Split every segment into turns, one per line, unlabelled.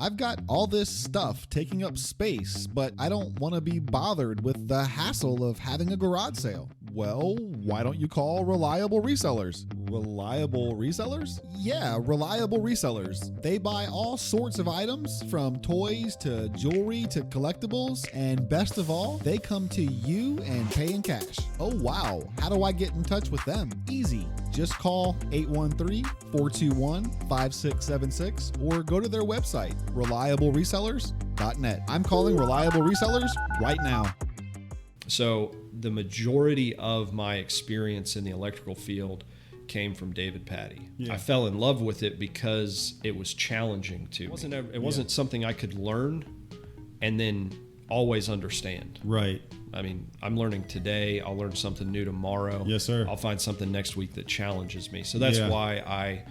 I've got all this stuff taking up space, but I don't want to be bothered with the hassle of having a garage sale. Well, why don't you call Reliable Resellers? Reliable Resellers? Yeah, Reliable Resellers. They buy all sorts of items from toys to jewelry to collectibles, and best of all, they come to you and pay in cash. Oh wow, how do I get in touch with them? Easy. Just call 813-421-5676 or go to their website, reliableresellers.net. I'm calling Reliable Resellers right now.
So the majority of my experience in the electrical field came from David Patty. Yeah. I fell in love with it because it was challenging to me. It wasn't something I could learn and then always understand.
Right.
I mean, I'm learning today. I'll learn something new tomorrow.
Yes, sir.
I'll find something next week that challenges me. So that's why I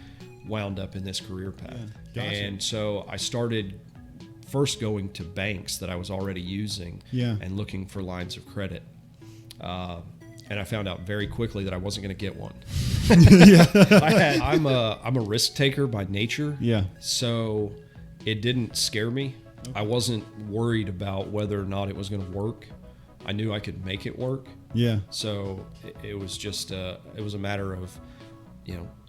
wound up in this career path.
Yeah. Gotcha.
And so I started first going to banks that I was already using and looking for lines of credit. And I found out very quickly that I wasn't going to get one. I'm a risk taker by nature.
Yeah.
So it didn't scare me. Okay. I wasn't worried about whether or not it was going to work. I knew I could make it work.
Yeah.
So it was just it was a matter of,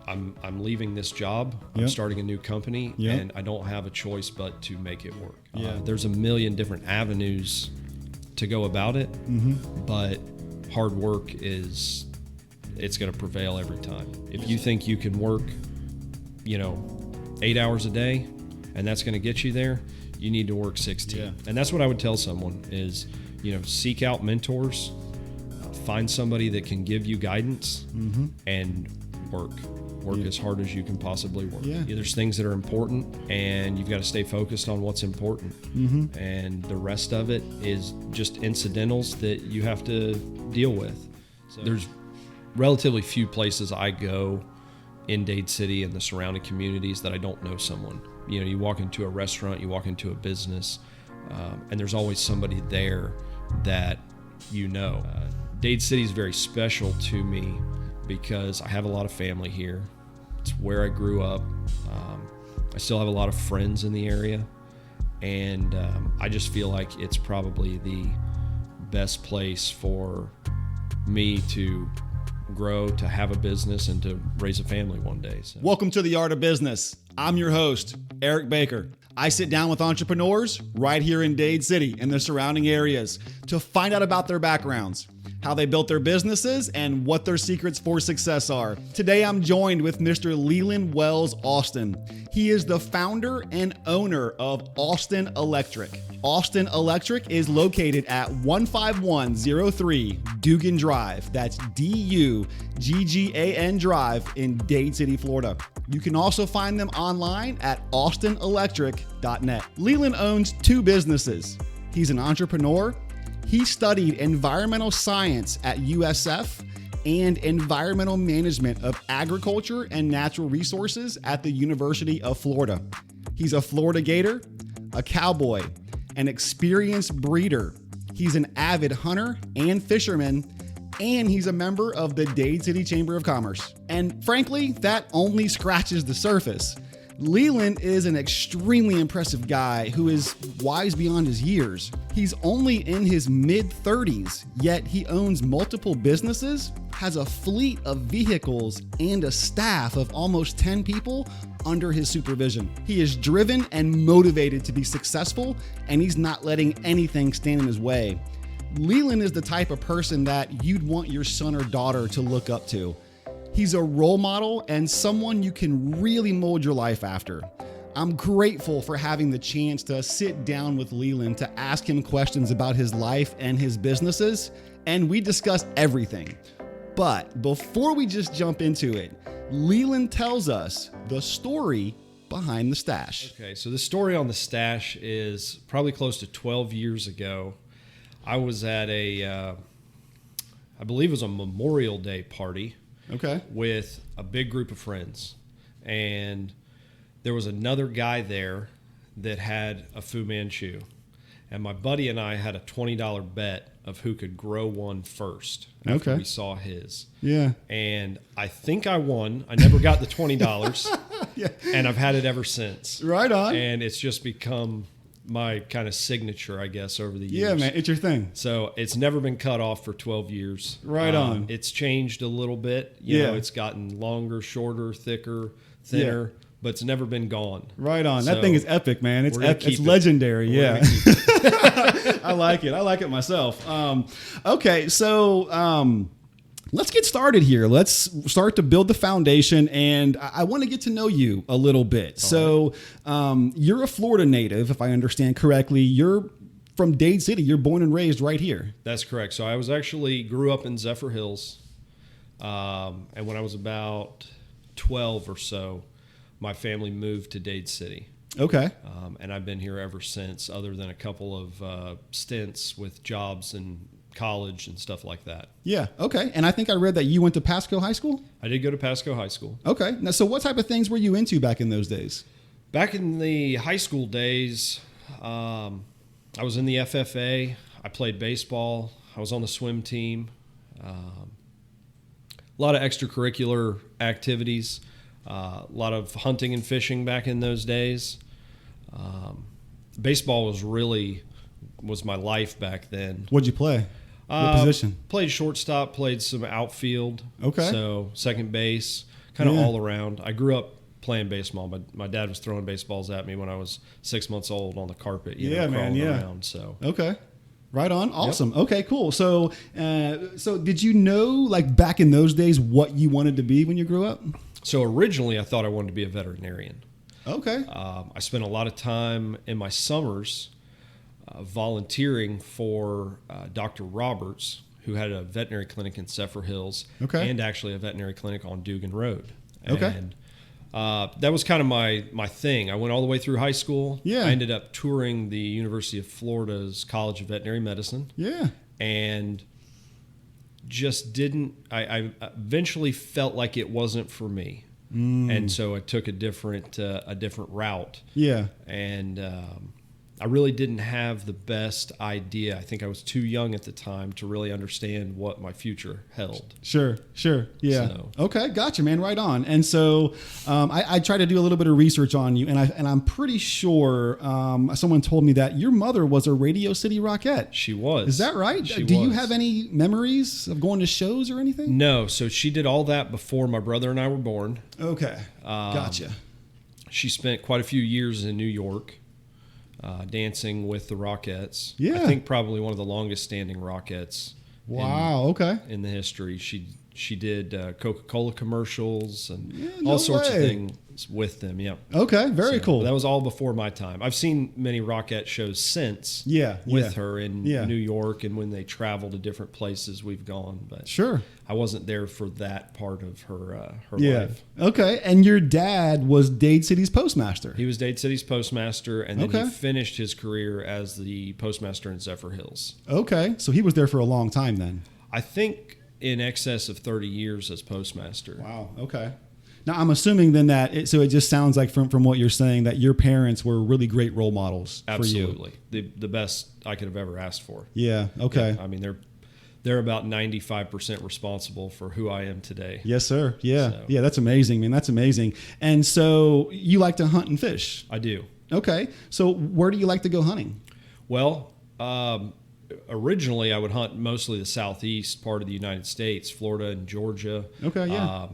I'm leaving this job. I'm starting a new company, and I don't have a choice but to make it work.
Yeah.
There's a million different avenues to go about it, but hard work it's going to prevail every time. If you think you can work, 8 hours a day, and that's going to get you there, you need to work 16. Yeah. And that's what I would tell someone is, seek out mentors, find somebody that can give you guidance, and work as hard as you can possibly work.
Yeah.
There's things that are important, and you've got to stay focused on what's important. And the rest of it is just incidentals that you have to deal with. So there's relatively few places I go in Dade City and the surrounding communities that I don't know someone. You walk into a restaurant, you walk into a business, and there's always somebody there that Dade City is very special to me because I have a lot of family here. It's where I grew up. I still have a lot of friends in the area, and I just feel like it's probably the best place for me to grow, to have a business, and to raise a family one day. So.
Welcome to The Art of Business. I'm your host, Eric Baker. I sit down with entrepreneurs right here in Dade City and the surrounding areas to find out about their backgrounds, how they built their businesses, and what their secrets for success are. Today, I'm joined with Mr. Leland Wells Alston. He is the founder and owner of Alston Electric. Alston Electric is located at 15103 Dugan Drive. That's Duggan Drive in Dade City, Florida. You can also find them online at alstonelectric.net. Leland owns 2 businesses. He's an entrepreneur. He studied environmental science at USF and environmental management of agriculture and natural resources at the University of Florida. He's a Florida Gator, a cowboy, an experienced breeder. He's an avid hunter and fisherman, and he's a member of the Dade City Chamber of Commerce. And frankly, that only scratches the surface. Leland is an extremely impressive guy who is wise beyond his years. He's only in his mid-30s, yet he owns multiple businesses, has a fleet of vehicles, and a staff of almost 10 people under his supervision. He is driven and motivated to be successful, and he's not letting anything stand in his way. Leland is the type of person that you'd want your son or daughter to look up to. He's a role model and someone you can really mold your life after. I'm grateful for having the chance to sit down with Leland to ask him questions about his life and his businesses, and we discuss everything. But before we just jump into it, Leland tells us the story behind the stash.
Okay, so the story on the stash is probably close to 12 years ago. I was at I believe it was a Memorial Day party.
Okay.
With a big group of friends. And there was another guy there that had a Fu Manchu. And my buddy and I had a $20 bet of who could grow one first after we saw his.
Yeah.
And I think I won. I never got the $20.
Yeah.
And I've had it ever since.
Right on.
And it's just become my kind of signature, I guess, over the years.
Yeah, man, it's your thing.
So it's never been cut off for 12 years.
Right on.
It's changed a little bit. You know, it's gotten longer, shorter, thicker, thinner, but it's never been gone.
Right on. That
So
thing is epic, man. It's
keep it.
legendary.
We're
Yeah. I like it. I like it myself. Okay, so let's get started here. Let's start to build the foundation, and I want to get to know you a little bit. So you're a Florida native, if I understand correctly. You're from Dade City. You're born and raised right here.
That's correct. So I grew up in Zephyr Hills, and when I was about 12 or so, my family moved to Dade City.
Okay.
And I've been here ever since, other than a couple of stints with jobs and college and stuff like that.
Yeah. Okay. And I think I read that you went to Pasco High School?
I did go to Pasco High School.
Okay. Now, so what type of things were you into back in those days?
Back in the high school days, I was in the FFA. I played baseball. I was on the swim team. A lot of extracurricular activities. A lot of hunting and fishing back in those days. Baseball was my life back then.
What'd you play? What position?
Played shortstop, played some outfield.
Okay.
So second base, kind of all around. I grew up playing baseball. My dad was throwing baseballs at me when I was 6 months old on the carpet. Crawling around. So
okay. Right on. Awesome. Yep. Okay, cool. So, so did you know, like back in those days, what you wanted to be when you grew up?
So originally I thought I wanted to be a veterinarian.
Okay.
I spent a lot of time in my summers volunteering for Dr. Roberts, who had a veterinary clinic in Zephyr Hills, and actually a veterinary clinic on Dugan Road. And that was kind of my thing. I went all the way through high school.
Yeah.
I ended up touring the University of Florida's College of Veterinary Medicine.
Yeah.
And just I eventually felt like it wasn't for me. And so I took a different route.
Yeah.
And I really didn't have the best idea. I think I was too young at the time to really understand what my future held.
Sure. Yeah.
So.
Okay. Gotcha, man. Right on. And so I tried to do a little bit of research on you, and I'm pretty sure someone told me that your mother was a Radio City Rockette.
She was.
Is that right? Do you have any memories of going to shows or anything?
No. So she did all that before my brother and I were born.
Okay. Gotcha.
She spent quite a few years in New York. Dancing with the Rockettes.
Yeah.
I think probably one of the longest standing Rockettes.
Wow. Okay.
In the history. She did Coca-Cola commercials and
no
all sorts
way.
of things with them. Yeah.
Okay. Very cool.
That was all before my time. I've seen many Rockette shows since. With her in New York, and when they travel to different places, we've gone. But
sure.
I wasn't there for that part of her life.
Okay. And your dad was Dade City's postmaster.
He was Dade City's postmaster, and then he finished his career as the postmaster in Zephyr Hills.
Okay. So he was there for a long time then.
I think in excess of 30 years as postmaster.
Wow. Okay. Now I'm assuming then that it just sounds like from what you're saying that your parents were really great role models for you.
Absolutely. The best I could have ever asked for.
Yeah. Okay.
Yeah, I mean, they're about 95% responsible for who I am today.
Yes, sir. Yeah. So. Yeah. That's amazing, man. That's amazing. And so you like to hunt and fish?
I do.
Okay. So where do you like to go hunting?
Well, originally I would hunt mostly the southeast part of the United States, Florida and Georgia.
Okay. Yeah.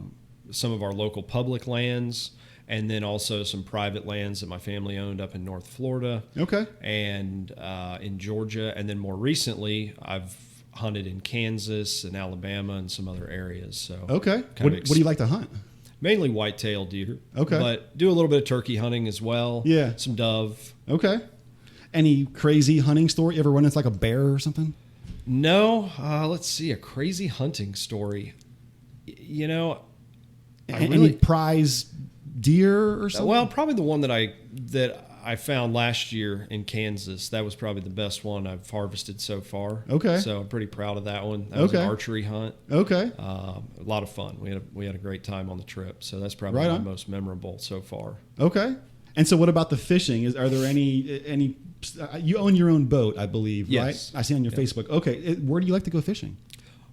Some of our local public lands, and then also some private lands that my family owned up in North Florida.
Okay.
And in Georgia. And then more recently, I've hunted in Kansas and Alabama and some other areas. So
okay. What do you like to hunt?
Mainly whitetail deer.
Okay.
But do a little bit of turkey hunting as well.
Yeah.
Some dove.
Okay. Any crazy hunting story? You ever run into like a bear or something?
No. Let's see. A crazy hunting story. You know,
any prize deer or something?
Well, probably the one that I found last year in Kansas. That was probably the best one I've harvested so far.
Okay.
So I'm pretty proud of that one. That was an archery hunt.
Okay.
A lot of fun. We had a great time on the trip. So that's probably my most memorable so far.
Okay. And so what about the fishing? Are there any you own your own boat, I believe,
yes.
right? I see on your Facebook. Okay. Where do you like to go fishing?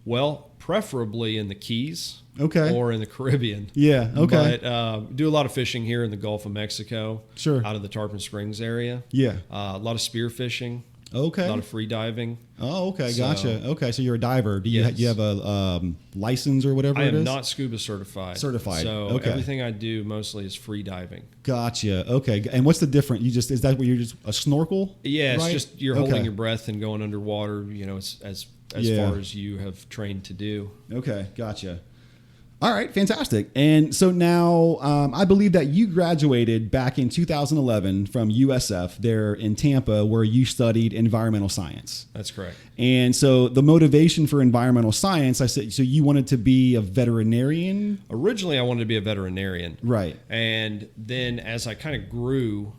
Well, preferably in the Keys,
Okay.
or in the Caribbean.
Yeah. Okay.
But do a lot of fishing here in the Gulf of Mexico.
Sure.
Out of the Tarpon Springs area.
Yeah.
A lot of spear fishing.
Okay.
A lot of free diving.
Oh, okay.
So-
Gotcha. Okay. So you're a diver. Do you,
Yes.
you have a license or whatever
I
it is?
am not scuba certified.
Certified.
So
Okay.
everything I do mostly is free diving.
Gotcha. Okay. And what's the difference? Is that where you're just a snorkel?
Yeah, it's
right?
just you're
Okay.
holding your breath and going underwater, as
Yeah.
far as you have trained to do.
Okay, gotcha. All right, fantastic. And so now I believe that you graduated back in 2011 from USF there in Tampa, where you studied environmental science.
That's correct.
And so the motivation for environmental science, I said, so you wanted to be a veterinarian?
Originally, I wanted to be a veterinarian.
Right.
And then as I kind of grew,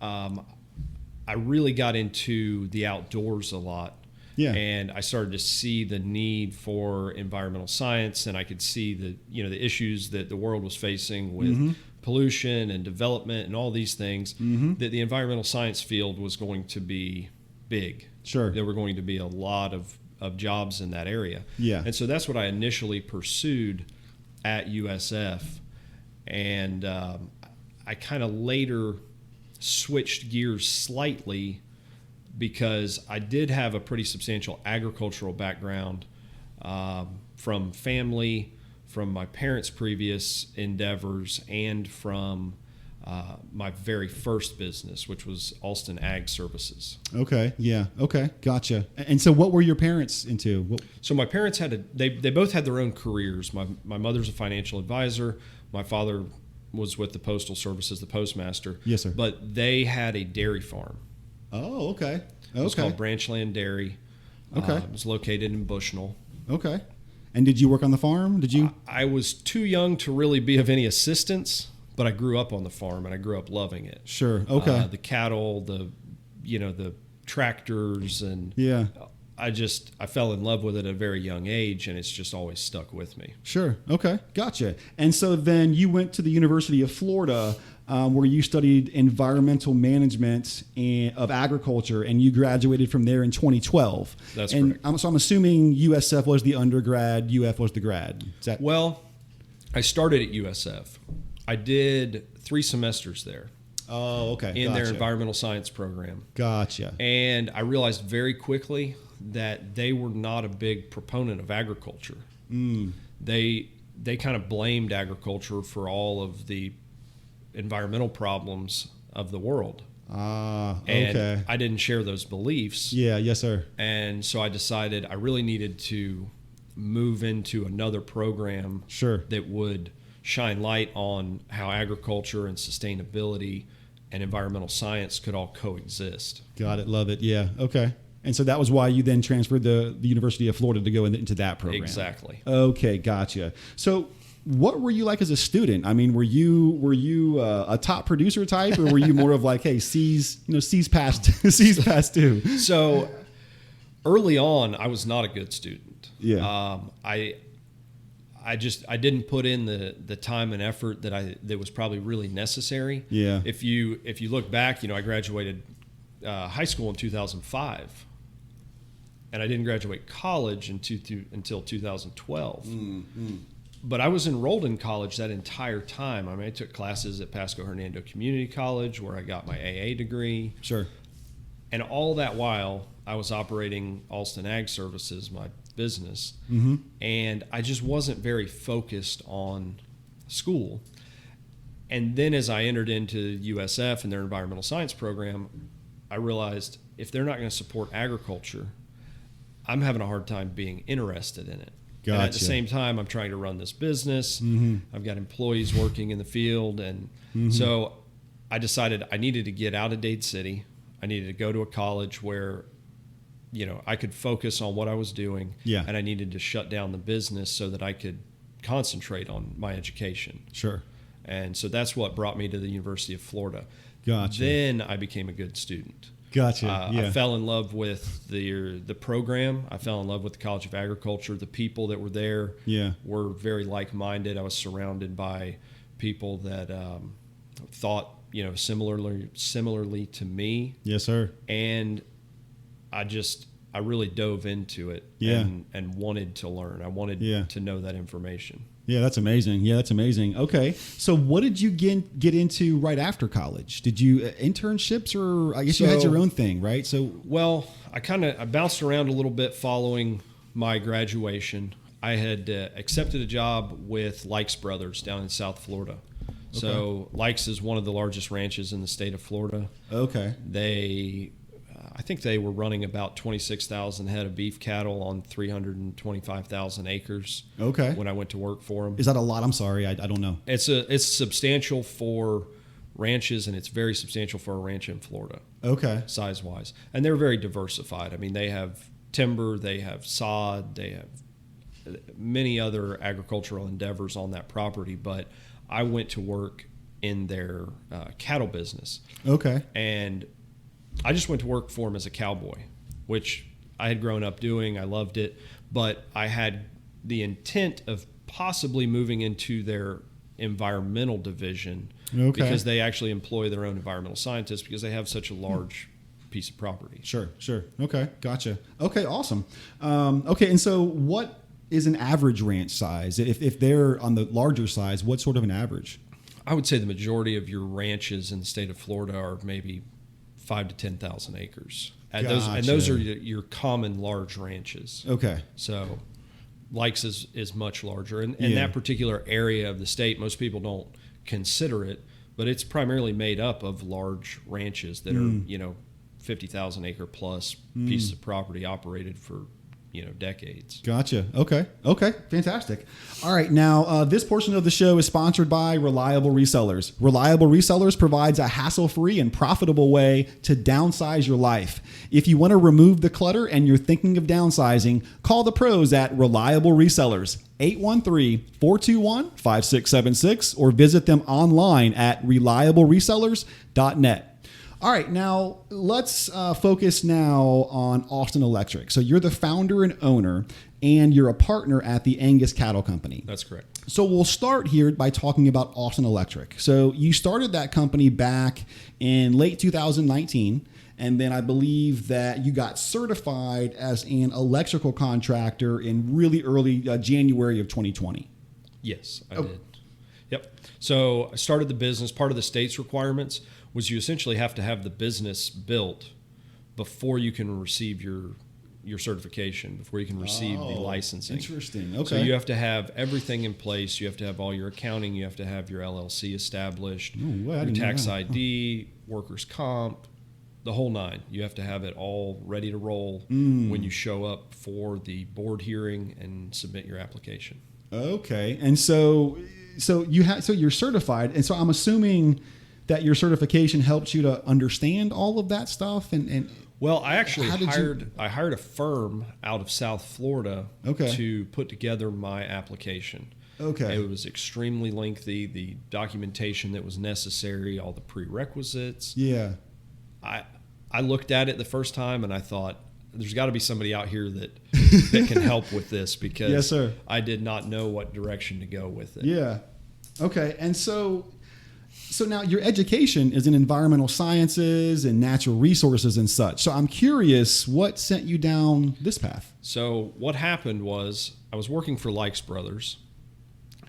I really got into the outdoors a lot.
Yeah.
And I started to see the need for environmental science, and I could see the issues that the world was facing with pollution and development and all these things, that the environmental science field was going to be big.
Sure.
There were going to be a lot of jobs in that area.
Yeah.
And so that's what I initially pursued at USF. And I kind of later switched gears slightly, because I did have a pretty substantial agricultural background from family, from my parents' previous endeavors, and from my very first business, which was Alston Ag Services.
Okay. Yeah. Okay. Gotcha. And so what were your parents into?
So my parents they both had their own careers. My mother's a financial advisor. My father was with the Postal Service as the postmaster.
Yes, sir.
But they had a dairy farm.
Oh, okay.
It was
Okay.
called Branchland Dairy.
Okay.
It was located in Bushnell.
Okay. And did you work on the farm? Did you?
I was too young to really be of any assistance, but I grew up on the farm and I grew up loving it.
Sure. Okay.
The cattle, the tractors, and
Yeah.
I fell in love with it at a very young age, and it's just always stuck with me.
Sure. Okay. Gotcha. And so then you went to the University of Florida, where you studied environmental management of agriculture, and you graduated from there in 2012.
That's
and
correct.
So I'm assuming USF was the undergrad, UF was the grad. Is that?
Well, I started at USF. I did 3 semesters there
Oh, okay.
in their
Gotcha.
environmental science program.
Gotcha.
And I realized very quickly that they were not a big proponent of agriculture. They kind of blamed agriculture for all of the environmental problems of the world.
Okay.
And I didn't share those beliefs.
Yeah. Yes, sir.
And so I decided I really needed to move into another program
Sure.
that would shine light on how agriculture and sustainability and environmental science could all coexist.
Got it. Love it. Yeah. Okay. And so that was why you then transferred the University of Florida to go into that program.
Exactly.
Okay, gotcha. So, what were you like as a student? I mean, were you a top producer type, or were you more of like, hey, C's passed, C's passed too?
So early on, I was not a good student.
Yeah.
I didn't put in the time and effort that was probably really necessary.
Yeah.
If you look back, I graduated high school in 2005, and I didn't graduate college until 2012. But I was enrolled in college that entire time. I mean, I took classes at Pasco Hernando Community College, where I got my AA degree.
Sure.
And all that while, I was operating Alston Ag Services, my business, and I just wasn't very focused on school. And then as I entered into USF and their environmental science program, I realized if they're not going to support agriculture, I'm having a hard time being interested in it.
Gotcha.
And at the same time, I'm trying to run this business. I've got employees working in the field. And so I decided I needed to get out of Dade City. I needed to go to a college where, I could focus on what I was doing.
Yeah.
And I needed to shut down the business so that I could concentrate on my education.
Sure.
And so that's what brought me to the University of Florida.
Gotcha.
Then I became a good student.
Gotcha. Yeah.
I fell in love with the program. I fell in love with the College of Agriculture. The people that were there were very like-minded. I was surrounded by people that thought, similarly to me.
Yes, sir.
And I really dove into it and wanted to learn. I wanted to know that information.
Yeah, that's amazing. Okay. So what did you get into right after college? Did you internships, or I guess you had your own thing, right?
Well, I bounced around a little bit following my graduation. I had accepted a job with Likes Brothers down in South Florida. Okay. So Likes is one of the largest ranches in the state of Florida.
Okay.
I think they were running about 26,000 head of beef cattle on 325,000 acres.
Okay.
When I went to work for them.
Is that a lot? I'm sorry, I don't know.
It's substantial for ranches, and it's very substantial for a ranch in Florida.
Okay.
Size wise, and they're very diversified. I mean, they have timber, they have sod, they have many other agricultural endeavors on that property. But I went to work in their cattle business.
Okay.
And I just went to work for them as a cowboy, which I had grown up doing. I loved it, but I had the intent of possibly moving into their environmental division because they actually employ their own environmental scientists because they have such a large piece of property.
Sure. Okay, gotcha. Okay, awesome. Okay, and so what is an average ranch size? If they're on the larger size, what sort of an average?
I would say the majority of your ranches in the state of Florida are maybe 5,000 to 10,000 acres. And those are your common large ranches.
Okay.
So Likes is much larger. And that particular area of the state, most people don't consider it, but it's primarily made up of large ranches that are, 50,000 acre plus pieces of property operated for, decades.
Gotcha. Okay. Fantastic. All right. Now, this portion of the show is sponsored by Reliable Resellers. Reliable Resellers provides a hassle-free and profitable way to downsize your life. If you want to remove the clutter and you're thinking of downsizing, call the pros at Reliable Resellers, 813-421-5676, or visit them online at reliableresellers.net. All right, now let's focus now on Alston Electric. So you're the founder and owner, and you're a partner at the Angus Cattle Company.
That's correct.
So we'll start here by talking about Alston Electric. So you started that company back in late 2019, and then I believe that you got certified as an electrical contractor in really early January of 2020.
Yes, I did. Yep. So I started the business. Part of the state's requirements was you essentially have to have the business built before you can receive your certification, before you can receive the licensing.
Interesting. Okay.
So you have to have everything in place. You have to have all your accounting. You have to have your LLC established, your tax ID, workers' comp, the whole nine. You have to have it all ready to roll when you show up for the board hearing and submit your application.
Okay. And so you're certified, and so I'm assuming that your certification helps you to understand all of that stuff.
Well, I actually hired a firm out of South Florida to put together my application.
Okay.
It was extremely lengthy, the documentation that was necessary, all the prerequisites.
Yeah.
I looked at it the first time and I thought, there's got to be somebody out here that can help with this because
yes, sir.
I did not know what direction to go with it.
Yeah. Okay. And so now your education is in environmental sciences and natural resources and such. So I'm curious, what sent you down this path?
So what happened was I was working for Likes Brothers,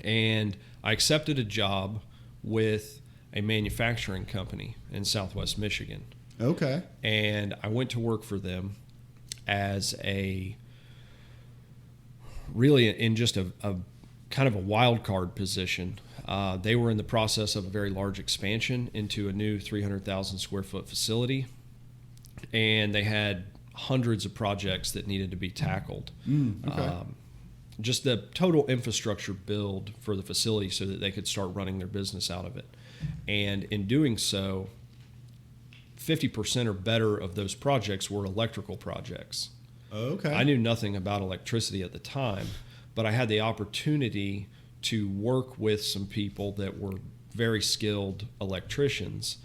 and I accepted a job with a manufacturing company in Southwest Michigan.
Okay.
And I went to work for them as really in just a kind of a wild card position. They were in the process of a very large expansion into a new 300,000 square foot facility, and they had hundreds of projects that needed to be tackled. Just the total infrastructure build for the facility so that they could start running their business out of it. And in doing so, 50% or better of those projects were electrical projects.
Okay.
I knew nothing about electricity at the time, but I had the opportunity to work with some people that were very skilled electricians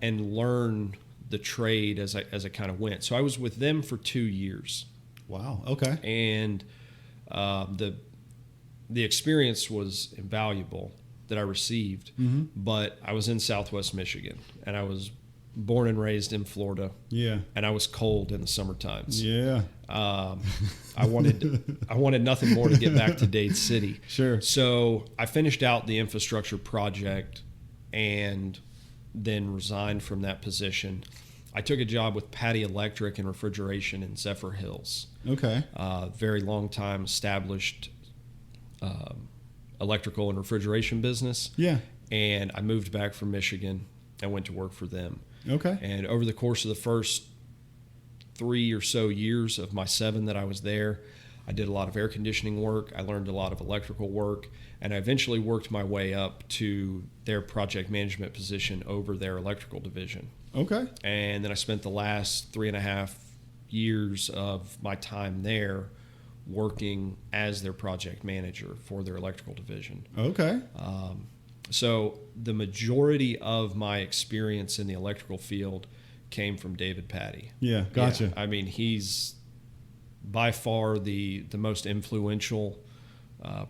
and learn the trade as I kind of went. So I was with them for 2 years.
Wow. Okay.
And the experience was invaluable that I received, but I was in Southwest Michigan and I was born and raised in Florida.
Yeah.
And I was cold in the summer times.
Yeah.
I wanted nothing more to get back to Dade City.
Sure.
So I finished out the infrastructure project and then resigned from that position. I took a job with Patty Electric and Refrigeration in Zephyr Hills.
Okay.
Very long time established electrical and refrigeration business.
Yeah.
And I moved back from Michigan and went to work for them.
Okay.
And over the course of the first 3 or so years of my 7 that I was there, I did a lot of air conditioning work. I learned a lot of electrical work, and I eventually worked my way up to their project management position over their electrical division.
Okay.
And then I spent the last 3.5 years of my time there working as their project manager for their electrical division.
Okay.
So the majority of my experience in the electrical field came from David Patty.
Yeah, gotcha.
Yeah, I mean, he's by far the most influential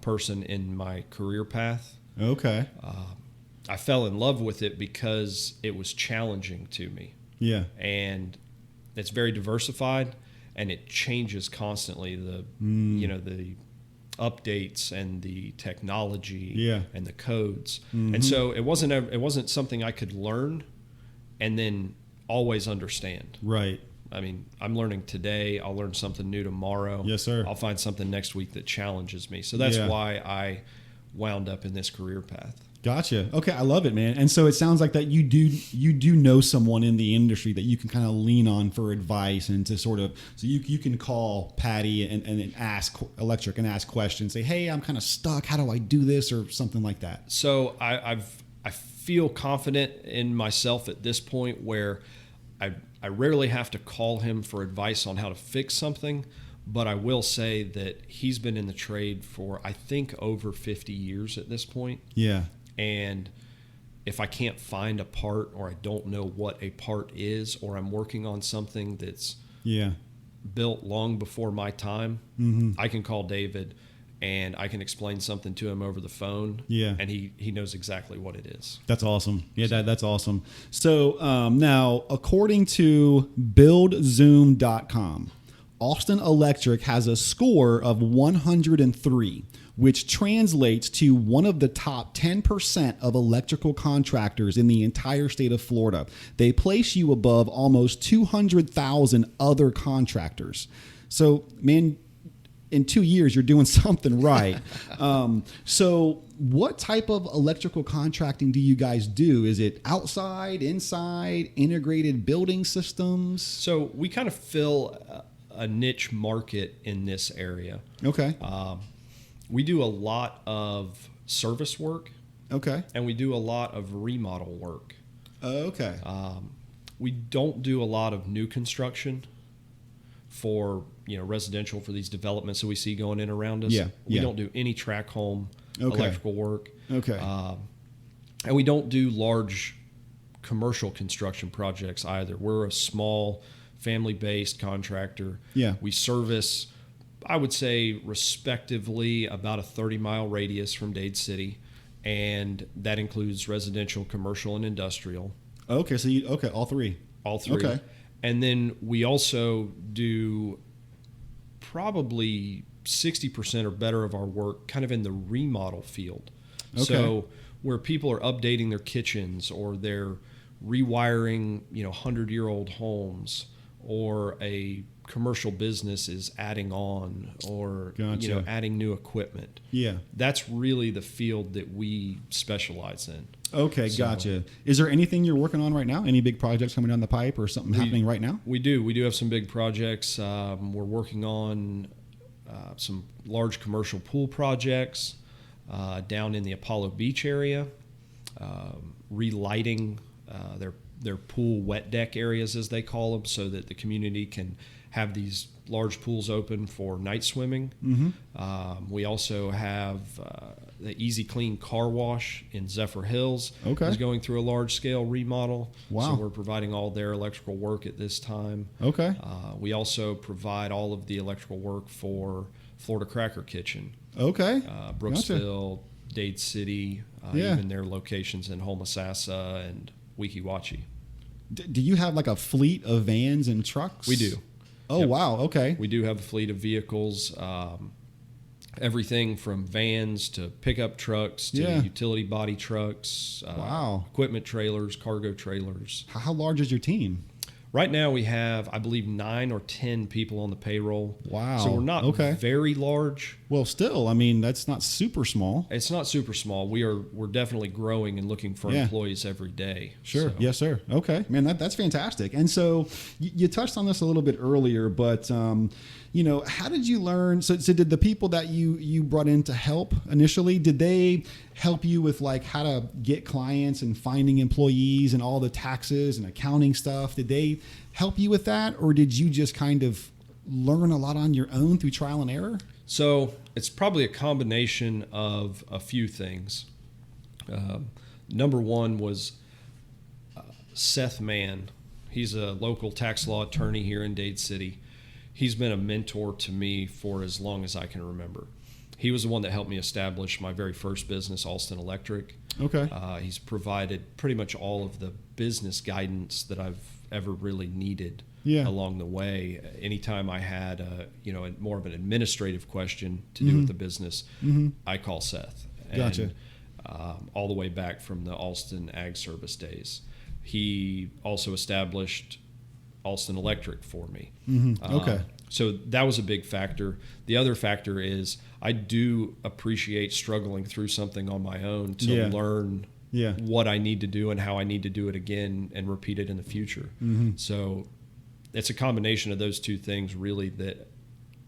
person in my career path.
Okay.
I fell in love with it because it was challenging to me.
Yeah.
And it's very diversified, and it changes constantly. The updates and the technology and the codes.
Mm-hmm.
And so it wasn't something I could learn and then always understand.
Right.
I mean, I'm learning today. I'll learn something new tomorrow.
Yes, sir.
I'll find something next week that challenges me. So that's why I wound up in this career path.
Gotcha. Okay, I love it, man. And so it sounds like that you do know someone in the industry that you can kind of lean on for advice and to sort of, so you can call Patty and ask Electric and ask questions. Say, hey, I'm kind of stuck. How do I do this, or something like that?
So I feel confident in myself at this point where I rarely have to call him for advice on how to fix something. But I will say that he's been in the trade for, I think, over 50 years at this point.
Yeah.
And if I can't find a part, or I don't know what a part is, or I'm working on something that's built long before my time, I can call David and I can explain something to him over the phone. Yeah. And he knows exactly what it is.
That's awesome. Yeah, that's awesome. So now, according to BuildZoom.com, Alston Electric has a score of 103, which translates to one of the top 10% of electrical contractors in the entire state of Florida. They place you above almost 200,000 other contractors. So, man, in 2 years, you're doing something right. So what type of electrical contracting do you guys do? Is it outside, inside, integrated building systems?
So we kind of fill a niche market in this area.
Okay.
We do a lot of service work.
Okay.
And we do a lot of remodel work.
Okay.
We don't do a lot of new construction for residential, for these developments that we see going in around us. We don't do any track home electrical work. Okay. And we don't do large commercial construction projects either. We're a small family-based contractor. Yeah. We service, I would say, respectively, about a 30-mile radius from Dade City, and that includes residential, commercial, and industrial.
Okay, so all three.
All three. Okay. And then we also do probably 60% or better of our work kind of in the remodel field. Okay. So where people are updating their kitchens, or they're rewiring, 100-year-old homes, or a commercial business is adding on, or adding new equipment. Yeah. That's really the field that we specialize in.
Okay, gotcha. Is there anything you're working on right now? Any big projects coming down the pipe, or something happening right now?
We do. We do have some big projects. We're working on some large commercial pool projects down in the Apollo Beach area, relighting their pool wet deck areas, as they call them, so that the community can have these large pools open for night swimming. Mm-hmm. We also have the Easy Clean car wash in Zephyr Hills. Okay. Is going through a large scale remodel. Wow. So we're providing all their electrical work at this time. Okay. We also provide all of the electrical work for Florida Cracker Kitchen. Okay. Brooksville, gotcha. Dade City, even their locations in Homosassa and Weeki Wachee.
Do you have like a fleet of vans and trucks?
We do.
Oh,
Yep.
wow. Okay.
We do have a fleet of vehicles, everything from vans to pickup trucks to
Yeah.
utility body trucks,
Wow.
equipment trailers, cargo trailers.
How large is your team?
Right now we have, I believe, 9 or 10 people on the payroll.
Wow.
So we're not
Okay.
very large.
Well, still, I mean, that's not super small.
It's not super small. We're definitely growing and looking for
Yeah.
employees every day.
Sure.
So-
Yes, sir. Okay, man, that's fantastic. And so you touched on this a little bit earlier, but how did you learn? So did the people that you brought in to help initially, did they help you with like how to get clients and finding employees and all the taxes and accounting stuff? Did they help you with that, or did you just kind of learn a lot on your own through trial and error?
So it's probably a combination of a few things. Number one was Seth Mann. He's a local tax law attorney here in Dade City. He's been a mentor to me for as long as I can remember. He was the one that helped me establish my very first business, Alston Electric.
Okay.
He's provided pretty much all of the business guidance that I've ever really needed
Yeah.
along the way. Anytime I had more of an administrative question to do with the business, I call Seth.
Gotcha.
And, all the way back from the Alston Ag Service days. He also established Alston Electric for me.
Okay.
So that was a big factor. The other factor is I do appreciate struggling through something on my own to
Yeah.
learn
Yeah.
what I need to do and how I need to do it again and repeat it in the future. So it's a combination of those two things really that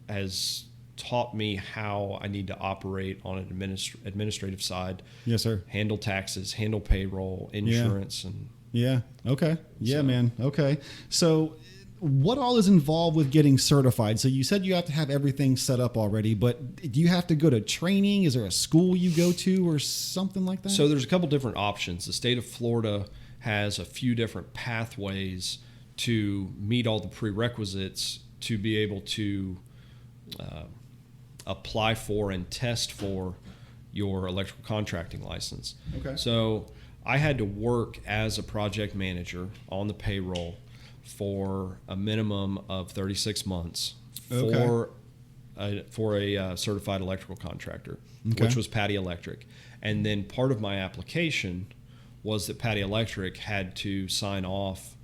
has taught me how I need to operate on an administrative side,
Yes, sir.
handle taxes, handle payroll, insurance, and
Yeah. Okay. Yeah,
So-
man. Okay. So what all is involved with getting certified? So you said you have to have everything set up already, but do you have to go to training? Is there a school you go to or something like that?
So there's a couple different options. The state of Florida has a few different pathways to meet all the prerequisites to be able to apply for and test for your electrical contracting license.
Okay.
So I had to work as a project manager on the payroll for a minimum of 36 months for a certified electrical contractor,
Okay.
which was Patty Electric. And then part of my application was that Patty Electric had to sign off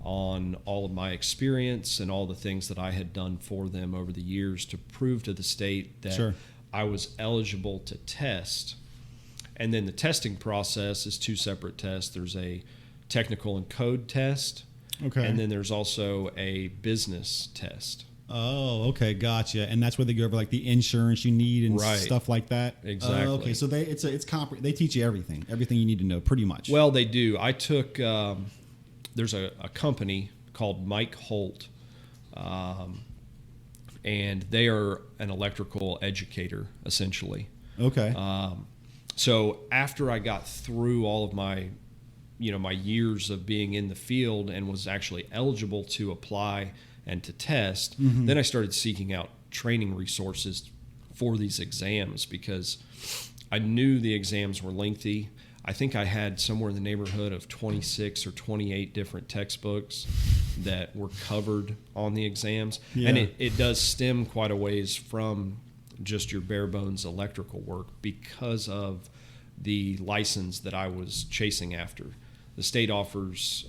on all of my experience and all the things that I had done for them over the years to prove to the state that
Sure.
I was eligible to test. And then the testing process is two separate tests. There's a technical and code test,
Okay.
and then there's also a business test.
Oh, okay, gotcha. And that's where they go over like the insurance you need and
Right.
stuff like that.
Exactly.
Okay, so they teach you everything you need to know, pretty much.
Well, they do. I took there's a company called Mike Holt, and they are an electrical educator essentially.
Okay.
So after I got through all of my years of being in the field and was actually eligible to apply and to test, then I started seeking out training resources for these exams because I knew the exams were lengthy. I think I had somewhere in the neighborhood of 26 or 28 different textbooks that were covered on the exams.
Yeah.
And it does stem quite a ways from just your bare bones electrical work because of the license that I was chasing after. The state offers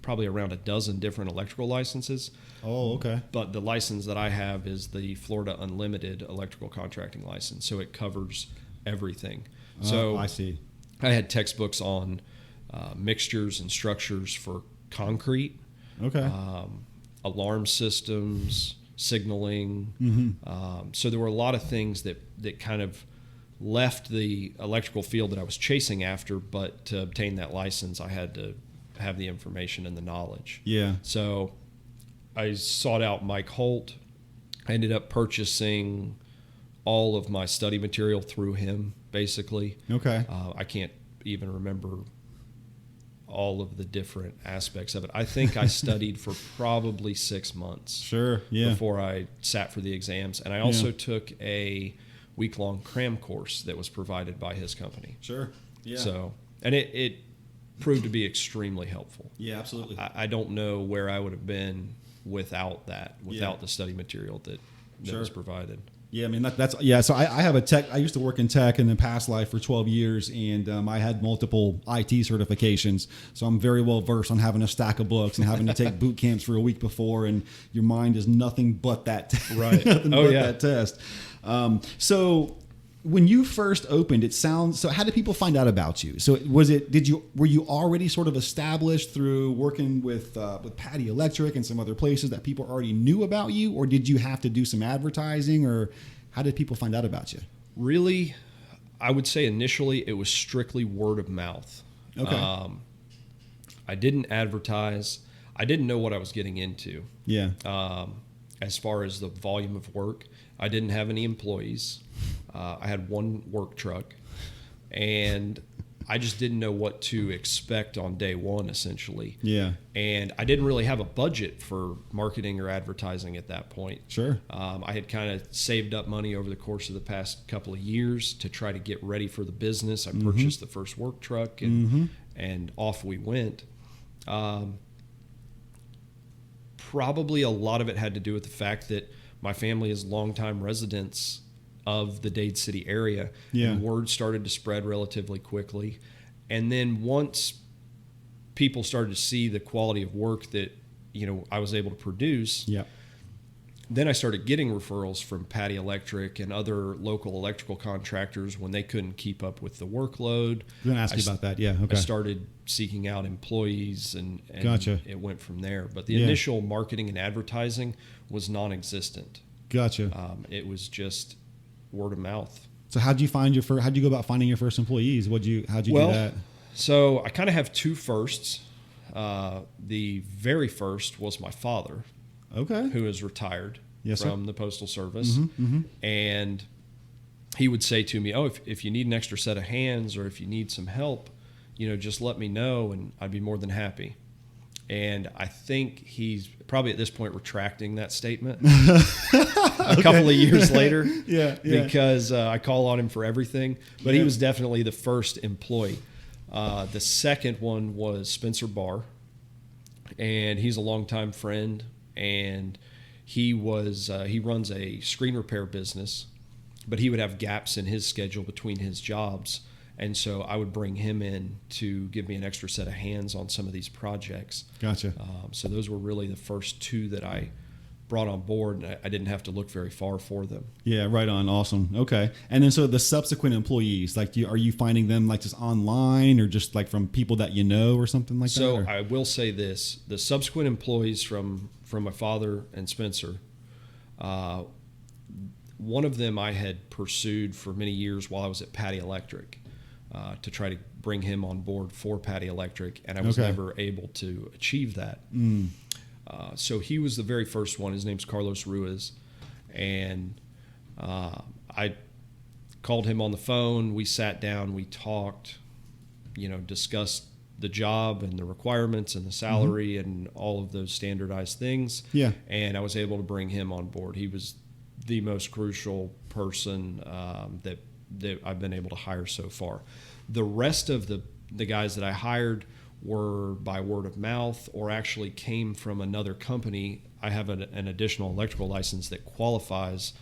probably around a dozen different electrical licenses,
Oh, okay.
but the license that I have is the Florida Unlimited Electrical Contracting License, so it covers everything. So
I see.
I had textbooks on mixtures and structures for concrete,
Okay.
alarm systems, signaling. So there were a lot of things that kind of left the electrical field that I was chasing after, but to obtain that license, I had to have the information and the knowledge.
Yeah.
So I sought out Mike Holt. I ended up purchasing all of my study material through him, basically.
Okay.
I can't even remember all of the different aspects of it. I think I studied for probably 6 months
Sure. Yeah.
before I sat for the exams. And I also took a week-long cram course that was provided by his company.
Sure. Yeah.
So, and it proved to be extremely helpful.
Yeah, absolutely.
I don't know where I would have been without that, without the study material that was provided.
Yeah, I mean, that's yeah. So I have a tech. I used to work in tech in the past life for 12 years, and I had multiple IT certifications. So I'm very well versed on having a stack of books and having to take boot camps for a week before, and your mind is nothing but that.
Right.
That test. So when you first opened, it sounds. So how did people find out about you? So were you already sort of established through working with Patty Electric and some other places that people already knew about you, or did you have to do some advertising, or how did people find out about you?
Really, I would say initially it was strictly word of mouth.
Okay.
I didn't advertise. I didn't know what I was getting into.
Yeah.
As far as the volume of work, I didn't have any employees. I had one work truck, and I just didn't know what to expect on day one, essentially.
Yeah.
And I didn't really have a budget for marketing or advertising at that point.
Sure.
I had kind of saved up money over the course of the past couple of years to try to get ready for the business. I purchased the first work truck, and off we went. Probably a lot of it had to do with the fact that my family is longtime residents of the Dade City area.
Yeah.
And word started to spread relatively quickly. And then once people started to see the quality of work that, I was able to produce,
Yeah.
then I started getting referrals from Patty Electric and other local electrical contractors when they couldn't keep up with the workload.
I'm going to ask you about that. Yeah. Okay.
I started seeking out employees, and
Gotcha.
It went from there. But the initial marketing and advertising was non-existent.
Gotcha.
It was just word of mouth.
So how'd you go about finding your first employees? How'd you do that?
So I kind of have two firsts. The very first was my father,
Okay.
who is retired
Yes,
from the Postal Service. And he would say to me, if you need an extra set of hands, or if you need some help, just let me know, and I'd be more than happy. And I think he's probably at this point retracting that statement a couple of years later.
Yeah.
Because I call on him for everything. But he was definitely the first employee. The second one was Spencer Barr, and he's a longtime friend, and he runs a screen repair business, but he would have gaps in his schedule between his jobs. And so I would bring him in to give me an extra set of hands on some of these projects.
Gotcha.
So those were really the first two that I brought on board, and I didn't have to look very far for them.
Yeah, right on. Awesome. Okay. And then so the subsequent employees, like, are you finding them like just online, or just like from people that you know, or something like that?
So I will say this: the subsequent employees from my father and Spencer, one of them I had pursued for many years while I was at Patty Electric, to try to bring him on board for Patty Electric, and I was never able to achieve that. So he was the very first one. His name's Carlos Ruiz, and I called him on the phone. We sat down, we talked, discussed the job and the requirements and the salary and all of those standardized things.
Yeah.
And I was able to bring him on board. He was the most crucial person that I've been able to hire so far. The rest of the guys that I hired were by word of mouth, or actually came from another company. I have an additional electrical license that qualifies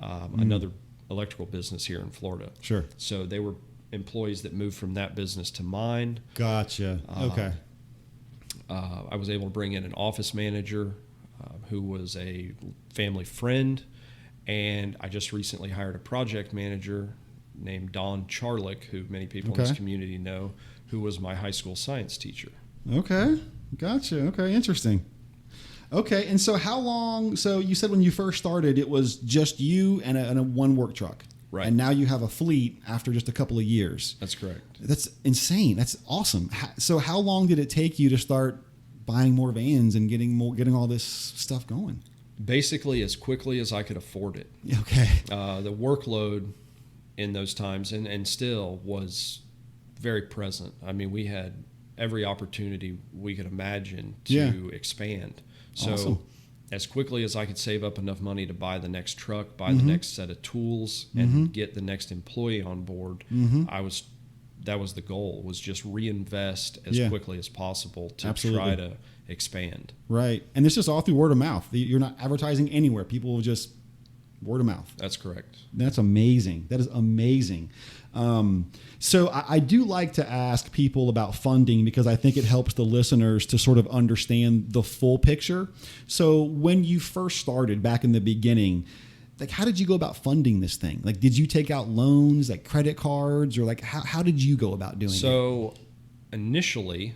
another electrical business here in Florida.
Sure.
So they were employees that moved from that business to mine.
Gotcha. Okay.
I was able to bring in an office manager who was a family friend, and I just recently hired a project manager named Don Charlick, who many people in this community know, who was my high school science teacher.
Okay. Gotcha. Okay. Interesting. Okay. And so how long, so you said when you first started, it was just you and a one work truck.
Right.
And now you have a fleet after just a couple of years.
That's correct.
That's insane. That's awesome. So how long did it take you to start buying more vans and getting all this stuff going?
Basically as quickly as I could afford it.
Okay.
The workload in those times and still was very present. I mean, we had every opportunity we could imagine to expand. So
awesome.
As quickly as I could save up enough money to buy the next truck, buy the next set of tools, and get the next employee on board, I was that was the goal, was just reinvest as quickly as possible to try to expand.
Right. And it's just all through word of mouth. You're not advertising anywhere. People will just word of mouth.
That's correct.
That's amazing. That is amazing. So I do like to ask people about funding because I think it helps the listeners to sort of understand the full picture. So when you first started back in the beginning, like, how did you go about funding this thing? Like, did you take out loans, like credit cards, or like how did you go about doing it?
So initially,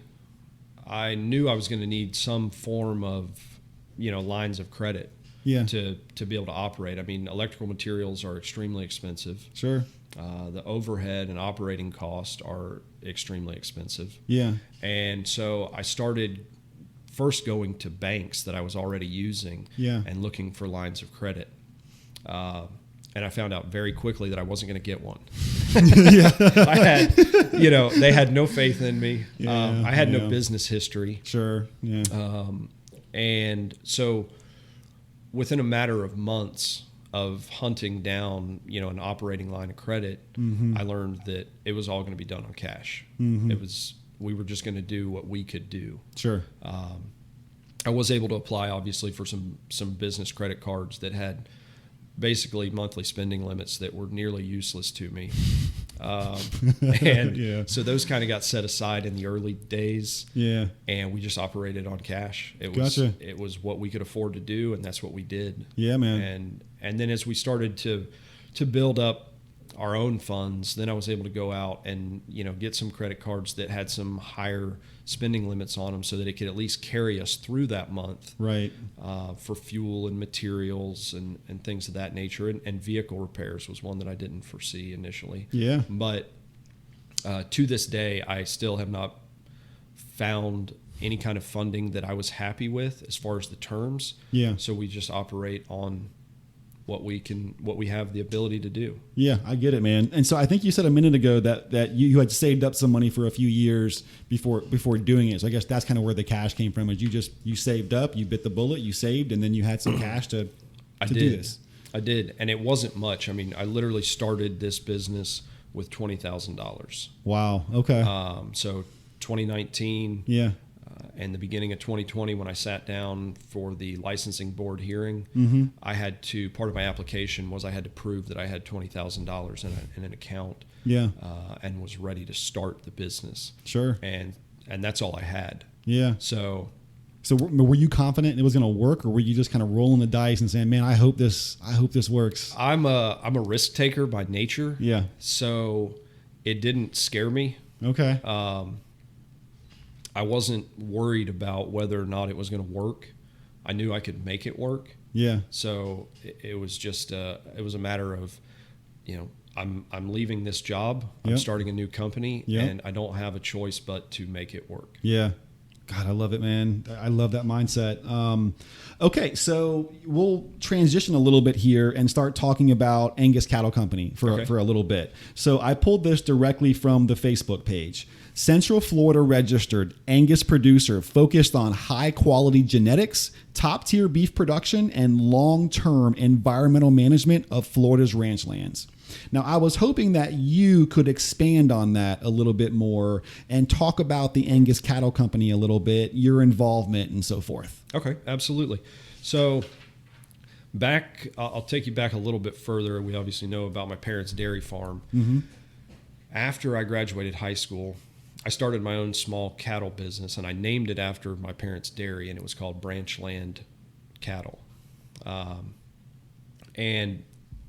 I knew I was going to need some form of, lines of credit to be able to operate. I mean, electrical materials are extremely expensive.
Sure.
The overhead and operating costs are extremely expensive.
Yeah.
And so I started first going to banks that I was already using and looking for lines of credit. And I found out very quickly that I wasn't going to get one. I had, they had no faith in me. I had no business history.
Sure. Yeah.
And so within a matter of months of hunting down, an operating line of credit, I learned that it was all going to be done on cash. We were just going to do what we could do.
Sure.
I was able to apply, obviously, for some business credit cards that had basically monthly spending limits that were nearly useless to me. So those kind of got set aside in the early days. Yeah. And we just operated on cash. It was what we could afford to do, and that's what we did.
Yeah, man.
And then as we started to build up our own funds, then I was able to go out and, get some credit cards that had some higher spending limits on them so that it could at least carry us through that month.
Right.
For fuel and materials and things of that nature. And vehicle repairs was one that I didn't foresee initially.
Yeah.
But to this day, I still have not found any kind of funding that I was happy with as far as the terms.
Yeah.
So we just operate on what we have the ability to do.
Yeah, I get it, man. And so I think you said a minute ago that you had saved up some money for a few years before doing it. So I guess that's kind of where the cash came from. Is you saved up, you bit the bullet, you saved, and then you had some cash to do this.
I did, and it wasn't much. I mean, I literally started this business with $20,000.
Wow. Okay.
So 2019.
Yeah.
And the beginning of 2020, when I sat down for the licensing board hearing, I had to, part of my application was I had to prove that I had $20,000 in an account, and was ready to start the business.
Sure.
And that's all I had.
Yeah.
So
were you confident it was going to work, or were you just kind of rolling the dice and saying, "Man, I hope this works"?
I'm a risk taker by nature.
Yeah.
So it didn't scare me.
Okay.
I wasn't worried about whether or not it was going to work. I knew I could make it work.
Yeah.
So it was just it was a matter of, I'm leaving this job. I'm starting a new company, and I don't have a choice but to make it work.
Yeah. God, I love it, man. I love that mindset. Okay, so we'll transition a little bit here and start talking about Angus Cattle Company for a little bit. So I pulled this directly from the Facebook page. Central Florida registered Angus producer focused on high quality genetics, top tier beef production, and long-term environmental management of Florida's ranch lands. Now, I was hoping that you could expand on that a little bit more and talk about the Angus Cattle Company a little bit, your involvement and so forth.
Okay, absolutely. So I'll take you back a little bit further. We obviously know about my parents' dairy farm. Mm-hmm. After I graduated high school, I started my own small cattle business, and I named it after my parents' dairy, and it was called Branchland Cattle. And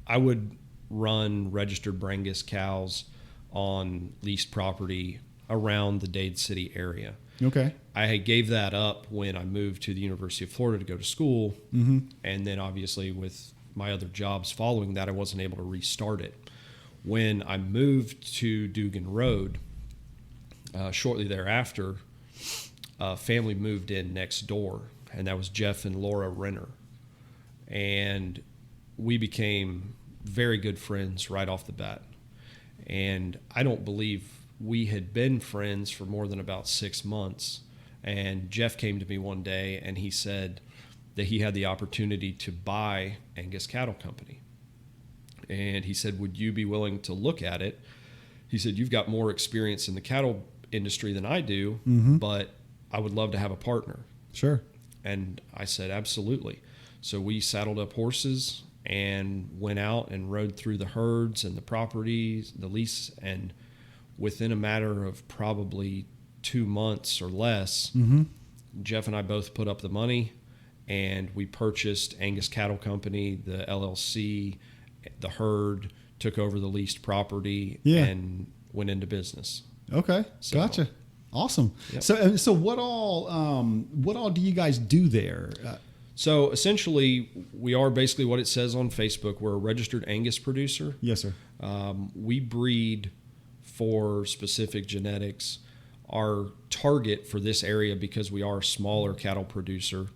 I would run registered Brangus cows on leased property around the Dade City area.
Okay.
I gave that up when I moved to the University of Florida to go to school. Mm-hmm. And then obviously with my other jobs following that, I wasn't able to restart it. When I moved to Dugan Road, shortly thereafter, a family moved in next door, and that was Jeff and Laura Renner. And we became very good friends right off the bat. And I don't believe we had been friends for more than about 6 months. And Jeff came to me one day and he said that he had the opportunity to buy Angus Cattle Company. And he said, "Would you be willing to look at it he said, "You've got more experience in the cattle industry than I do, but I would love to have a partner."
Sure.
And I said, "Absolutely." So we saddled up horses and went out and rode through the herds and the properties, the lease, and within a matter of probably 2 months or less, Jeff and I both put up the money, and we purchased Angus Cattle Company, the LLC, the herd, took over the leased property, and went into business.
Okay,
So-
gotcha. Awesome.
Yep.
So what all do you guys do there?
So essentially, we are basically what it says on Facebook. We're a registered Angus producer.
Yes, sir.
We breed for specific genetics. Our target for this area, because we are a smaller cattle producer,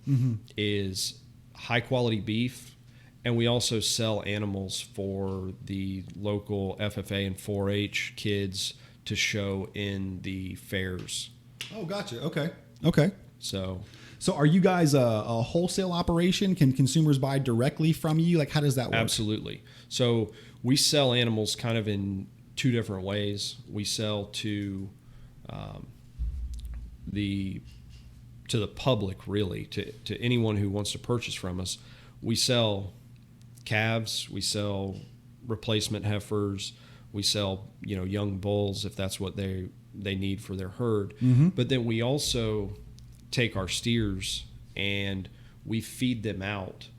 is high quality beef. And we also sell animals for the local FFA and 4-H kids to show in the fairs.
Oh, gotcha. Okay.
So
are you guys a wholesale operation? Can consumers buy directly from you? Like, how does that work?
absolutely. So we sell animals kind of in two different ways. We sell to the public, really, to anyone who wants to purchase from us. We sell calves, we sell replacement heifers, we sell young bulls if that's what they need for their herd. But then we also take our steers and we feed them out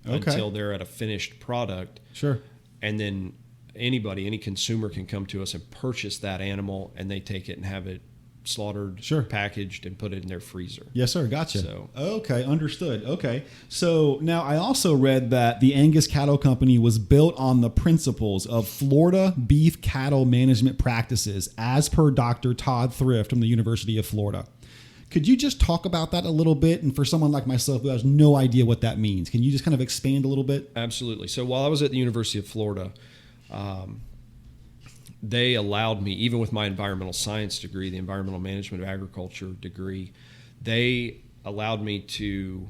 until they're at a finished product.
Sure.
And then any consumer can come to us and purchase that animal, and they take it and have it slaughtered, packaged, and put it in their freezer.
Yes, sir. Gotcha.
So-
Okay, understood. Okay. So now I also read that the Angus Cattle Company was built on the principles of Florida beef cattle management practices, as per Dr. Todd Thrift from the University of Florida. Could you just talk about that a little bit? And for someone like myself who has no idea what that means, can you just kind of expand a little bit?
Absolutely. So while I was at the University of Florida, they allowed me, even with my environmental science degree, the environmental management of agriculture degree, they allowed me to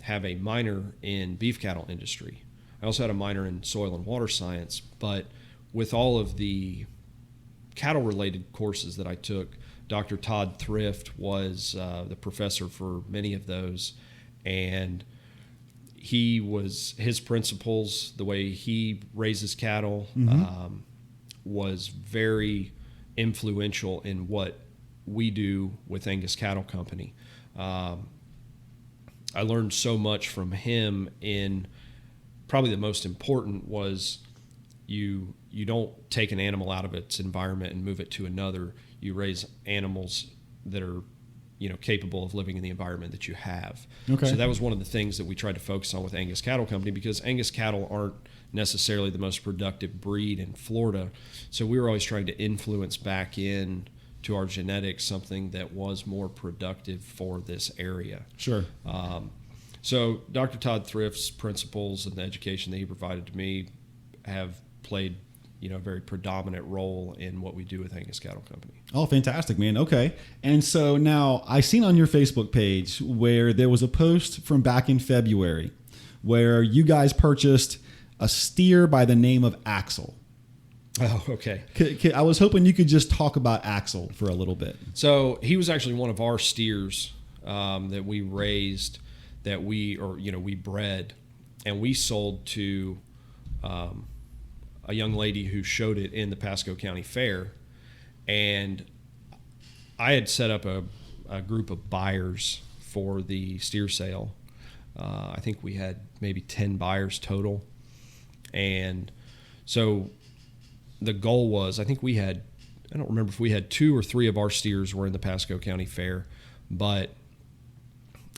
have a minor in beef cattle industry. I also had a minor in soil and water science, but with all of the cattle related courses that I took, Dr. Todd Thrift was the professor for many of those, and his principles, the way he raises cattle, was very influential in what we do with Angus Cattle Company. I learned so much from him. In probably the most important was you don't take an animal out of its environment and move it to another. You raise animals that are capable of living in the environment that you have.
Okay.
So that was one of the things that we tried to focus on with Angus Cattle Company, because Angus cattle aren't necessarily the most productive breed in Florida. So we were always trying to influence back in to our genetics something that was more productive for this area.
Sure.
So Dr. Todd Thrift's principles and the education that he provided to me have played a very predominant role in what we do with Angus Cattle Company.
Oh, fantastic, man. Okay. And so now I seen on your Facebook page where there was a post from back in February where you guys purchased a steer by the name of Axel.
Oh, okay.
I was hoping you could just talk about Axel for a little bit.
So he was actually one of our steers that we raised, that we bred, and we sold to a young lady who showed it in the Pasco County Fair. And I had set up a group of buyers for the steer sale. I think we had maybe 10 buyers total. And so the goal was, I don't remember if we had 2 or 3 of our steers were in the Pasco County Fair, but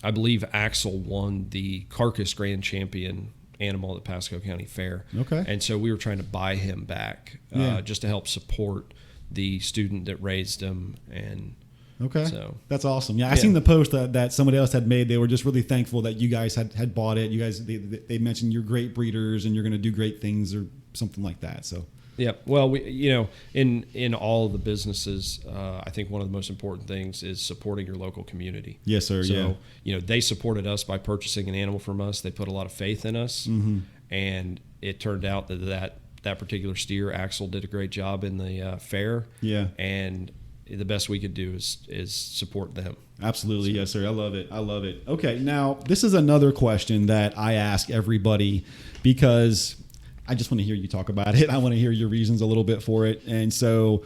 I believe Axel won the carcass grand champion animal at the Pasco County Fair.
Okay.
And so we were trying to buy him back just to help support the student that raised him. And
okay.
So
that's awesome. Yeah, I seen the post that somebody else had made. They were just really thankful that you guys had bought it. You guys, they mentioned you're great breeders and you're going to do great things or something like that. So
yeah, well, we in all of the businesses, I think one of the most important things is supporting your local community.
Yes, sir.
So they supported us by purchasing an animal from us. They put a lot of faith in us, and it turned out that that particular steer. Axel did a great job in the fair.
Yeah.
And the best we could do is support them.
Absolutely. Yes, sir. I love it. I love it. Okay. Now, this is another question that I ask everybody because I just want to hear you talk about it. I want to hear your reasons a little bit for it. And so,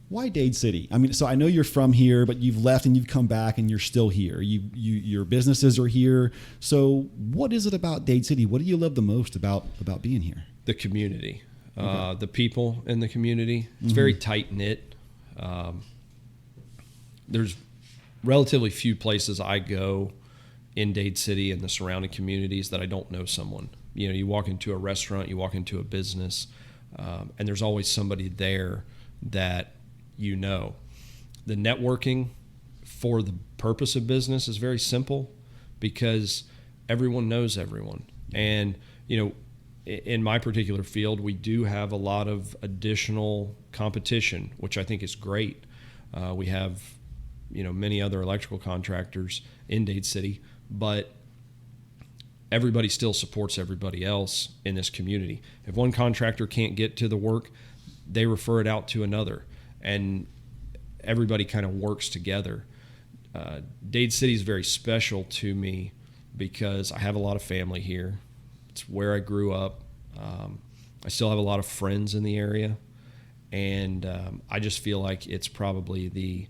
why Dade City? I mean, so I know you're from here, but you've left and you've come back and you're still here. Your businesses are here. So what is it about Dade City? What do you love the most about being here?
The community, the people in the community. It's very tight knit. There's relatively few places I go in Dade City and the surrounding communities that I don't know someone. You know, you walk into a restaurant, you walk into a business, and there's always somebody there that you know. The networking for the purpose of business is very simple because everyone knows everyone. And, you know, in my particular field, we do have a lot of additional competition, which I think is great. We have, you know, many other electrical contractors in Dade City, but everybody still supports everybody else in this community. If one contractor can't get to the work, they refer it out to another, and everybody kind of works together. Dade City is very special to me because I have a lot of family here. It's where I grew up. I still have a lot of friends in the area, and I just feel like it's probably the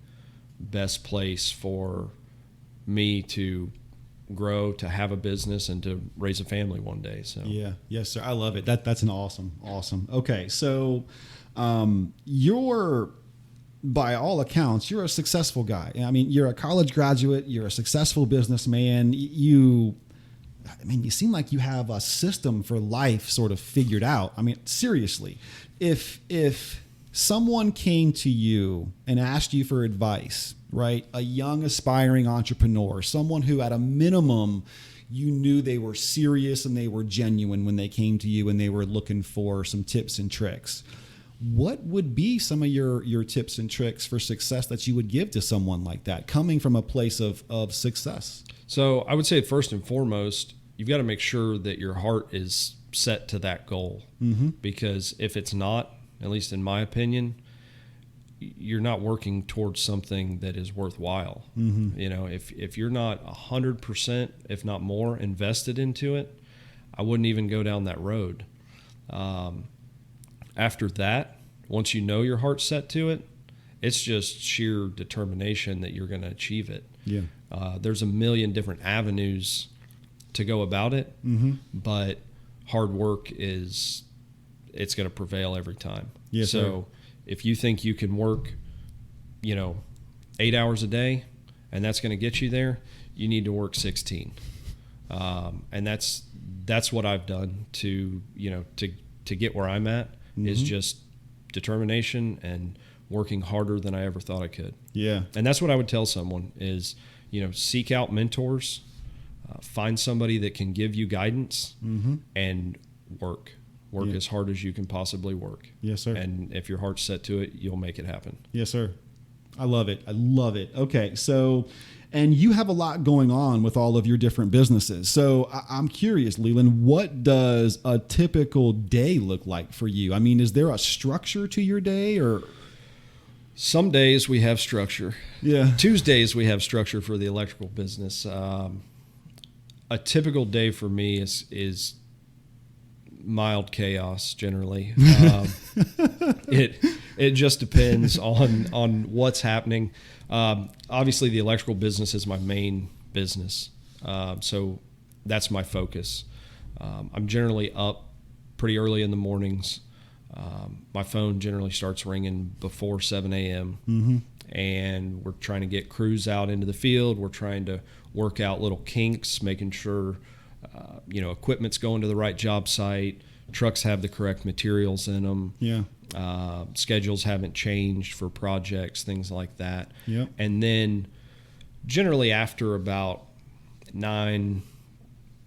best place for me to grow, to have a business, and to raise a family one day. So
yeah, yes, sir. I love it. That's an awesome. Okay, so you're, by all accounts, you're a successful guy. I mean, you're a college graduate. You're a successful businessman. You seem like you have a system for life sort of figured out. I mean, seriously, if someone came to you and asked you for advice, right? A young aspiring entrepreneur, someone who at a minimum, you knew they were serious and they were genuine when they came to you and they were looking for some tips and tricks. What would be some of your tips and tricks for success that you would give to someone like that, coming from a place of success?
So I would say first and foremost, you've got to make sure that your heart is set to that goal. Mm-hmm. Because if it's not, at least in my opinion, you're not working towards something that is worthwhile. Mm-hmm. You know, if you're not 100%, if not more, invested into it, I wouldn't even go down that road. After that, once you know your heart's set to it, it's just sheer determination that you're going to achieve it.
Yeah.
There's a million different avenues to go about it, mm-hmm. but hard work it's going to prevail every time.
Yes,
so
sir.
If you think you can work, 8 hours a day and that's going to get you there, you need to work 16. And that's what I've done to get where I'm at, mm-hmm. is just determination and working harder than I ever thought I could.
Yeah.
And that's what I would tell someone is, seek out mentors, find somebody that can give you guidance, mm-hmm. and work yeah. as hard as you can possibly work.
Yes, sir.
And if your heart's set to it, you'll make it happen.
Yes, sir. I love it. Okay. So, and you have a lot going on with all of your different businesses. So I'm curious, Leland, what does a typical day look like for you? I mean, is there a structure to your day, or?
Some days we have structure.
Yeah.
Tuesdays we have structure for the electrical business. A typical day for me is mild chaos generally. It just depends on what's happening. Obviously the electrical business is my main business. So that's my focus. I'm generally up pretty early in the mornings. My phone generally starts ringing before 7 a.m. Mm-hmm. And we're trying to get crews out into the field. We're trying to work out little kinks, making sure, equipment's going to the right job site. Trucks have the correct materials in them.
Yeah.
Schedules haven't changed for projects, things like that.
Yep.
And then generally after about 9,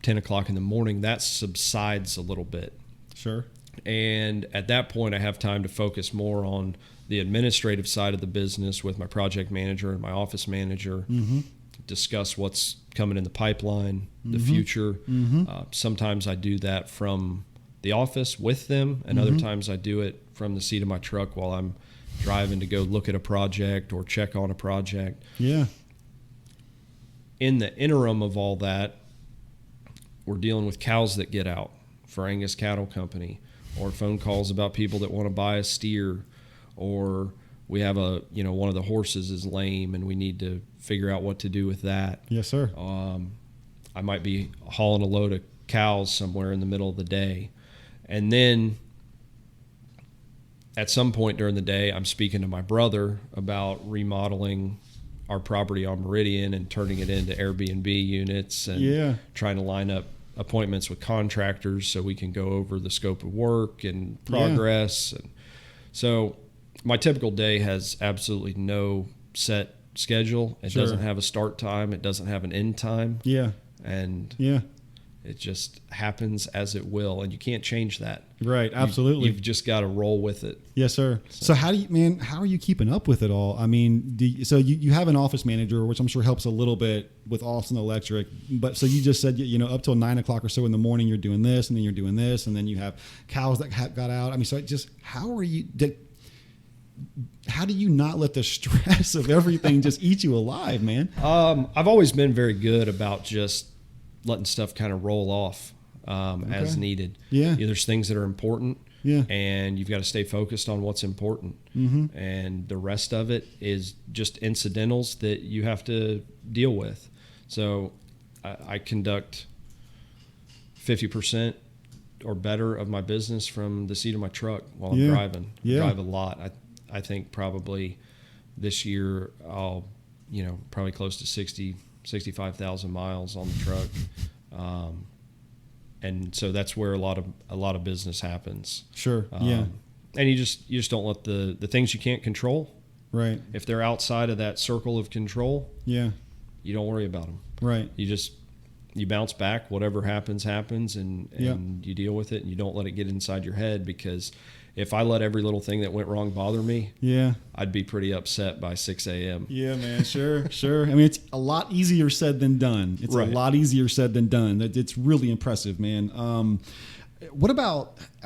10 o'clock in the morning, that subsides a little bit.
Sure.
And at that point, I have time to focus more on the administrative side of the business with my project manager and my office manager, mm-hmm. discuss what's coming in the pipeline, the mm-hmm. future. Mm-hmm. Sometimes I do that from the office with them, and other times I do it from the seat of my truck while I'm driving to go look at a project or check on a project.
Yeah.
In the interim of all that, we're dealing with cows that get out for Angus Cattle Company, or phone calls about people that want to buy a steer, or we have one of the horses is lame and we need to figure out what to do with that.
Yes, sir.
I might be hauling a load of cows somewhere in the middle of the day. And then at some point during the day, I'm speaking to my brother about remodeling our property on Meridian and turning it into Airbnb units, and trying to line up appointments with contractors so we can go over the scope of work and progress. And so my typical day has absolutely no set schedule. It doesn't have a start time. It doesn't have an end time.
Yeah.
And it just happens as it will, and you can't change that.
Right, absolutely.
You've just got to roll with it.
Yes, sir. So how are you keeping up with it all? I mean, so you have an office manager, which I'm sure helps a little bit with Alston Electric, but so you just said, up till 9 o'clock or so in the morning, you're doing this, and then you're doing this, and then you have cows that got out. I mean, so how do you not let the stress of everything just eat you alive, man?
I've always been very good about just letting stuff kind of roll off as needed. Yeah. There's things that are important. Yeah. And you've got to stay focused on what's important. Mm-hmm. And the rest of it is just incidentals that you have to deal with. So I conduct 50% or better of my business from the seat of my truck while I'm driving. I drive a lot. I think probably this year I'll, probably close to 65,000 miles on the truck. And so that's where a lot of business happens.
Sure.
And you just don't let the things you can't control.
Right.
If they're outside of that circle of control.
Yeah.
You don't worry about them.
Right.
You bounce back, whatever happens, and you deal with it, and you don't let it get inside your head, because if I let every little thing that went wrong bother me, I'd be pretty upset by 6 a.m.
Yeah, man, sure. I mean, it's a lot easier said than done. It's a lot easier said than done. It's really impressive, man. Are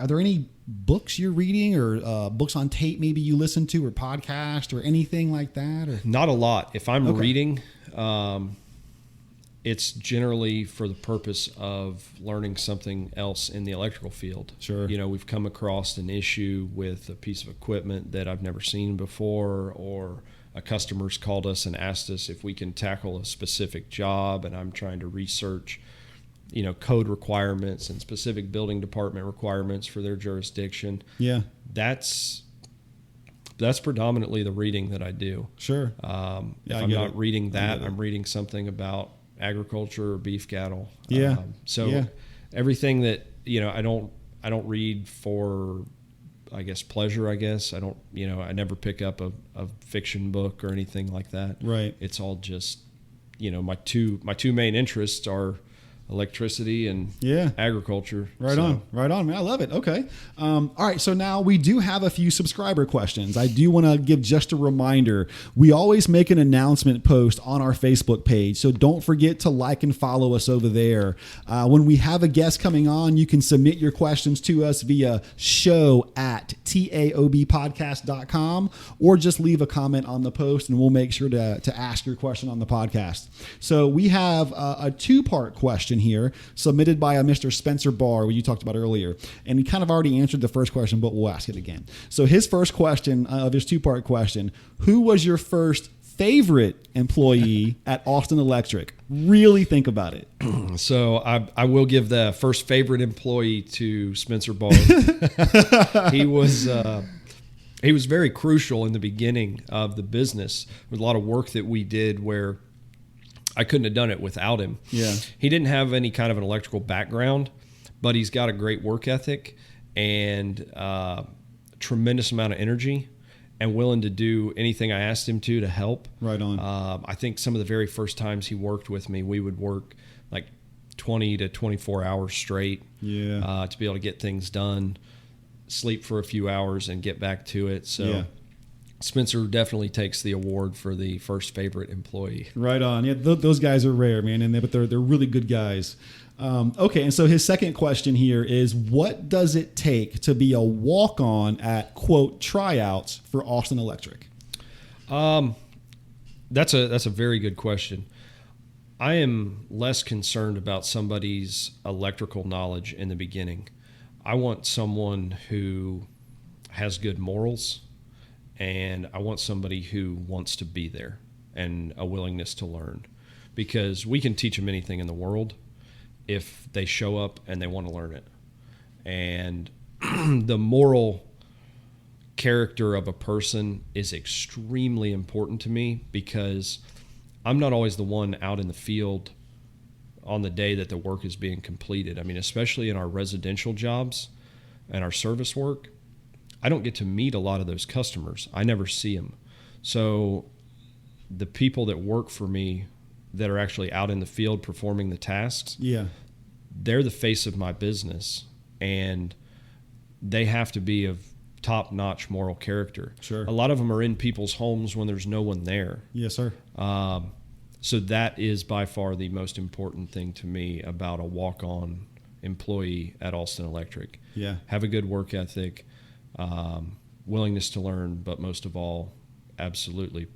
there any books you're reading, or books on tape maybe you listen to, or podcast, or anything like that? Or?
Not a lot. If I'm reading, it's generally for the purpose of learning something else in the electrical field.
Sure.
We've come across an issue with a piece of equipment that I've never seen before, or a customer's called us and asked us if we can tackle a specific job, and I'm trying to research, code requirements and specific building department requirements for their jurisdiction.
Yeah.
That's predominantly the reading that I do.
Sure.
If I'm not reading that, I'm reading something about agriculture or beef cattle.
Yeah.
Everything that, I don't read for, I guess, pleasure, I guess. I don't, I never pick up a fiction book or anything like that.
Right.
It's all just, my two main interests are electricity and agriculture.
Right on, man. I love it. Okay. All right. So now we do have a few subscriber questions. I do want to give just a reminder. We always make an announcement post on our Facebook page, so don't forget to like and follow us over there. When we have a guest coming on, you can submit your questions to us via show@taobpodcast.com, or just leave a comment on the post and we'll make sure to ask your question on the podcast. So we have a two-part question here submitted by a Mr. Spencer Barr, who you talked about earlier, and he kind of already answered the first question, but we'll ask it again. So his first question of his two-part question: who was your first favorite employee at Alston Electric? Really think about it.
So I will give the first favorite employee to Spencer Barr. He was very crucial in the beginning of the business, with a lot of work that we did where I couldn't have done it without him.
Yeah.
He didn't have any kind of an electrical background, but he's got a great work ethic and tremendous amount of energy, and willing to do anything I asked him to help.
Right on.
I think some of the very first times he worked with me, we would work like 20 to 24 hours straight to be able to get things done, sleep for a few hours and get back to it. So Spencer definitely takes the award for the first favorite employee.
Right on. Yeah, those guys are rare, man, but they're really good guys. Okay, and so his second question here is, what does it take to be a walk-on at, quote, tryouts for Alston Electric?
That's a very good question. I am less concerned about somebody's electrical knowledge in the beginning. I want someone who has good morals, and I want somebody who wants to be there and a willingness to learn, because we can teach them anything in the world if they show up and they want to learn it. And the moral character of a person is extremely important to me, because I'm not always the one out in the field on the day that the work is being completed. I mean, especially in our residential jobs and our service work, I don't get to meet a lot of those customers. I never see them. So the people that work for me that are actually out in the field performing the tasks, they're the face of my business, and they have to be of top-notch moral character.
Sure.
A lot of them are in people's homes when there's no one there.
Yes, sir.
So that is by far the most important thing to me about a walk-on employee at Alston Electric.
Yeah.
Have a good work ethic, willingness to learn, but most of all, absolutely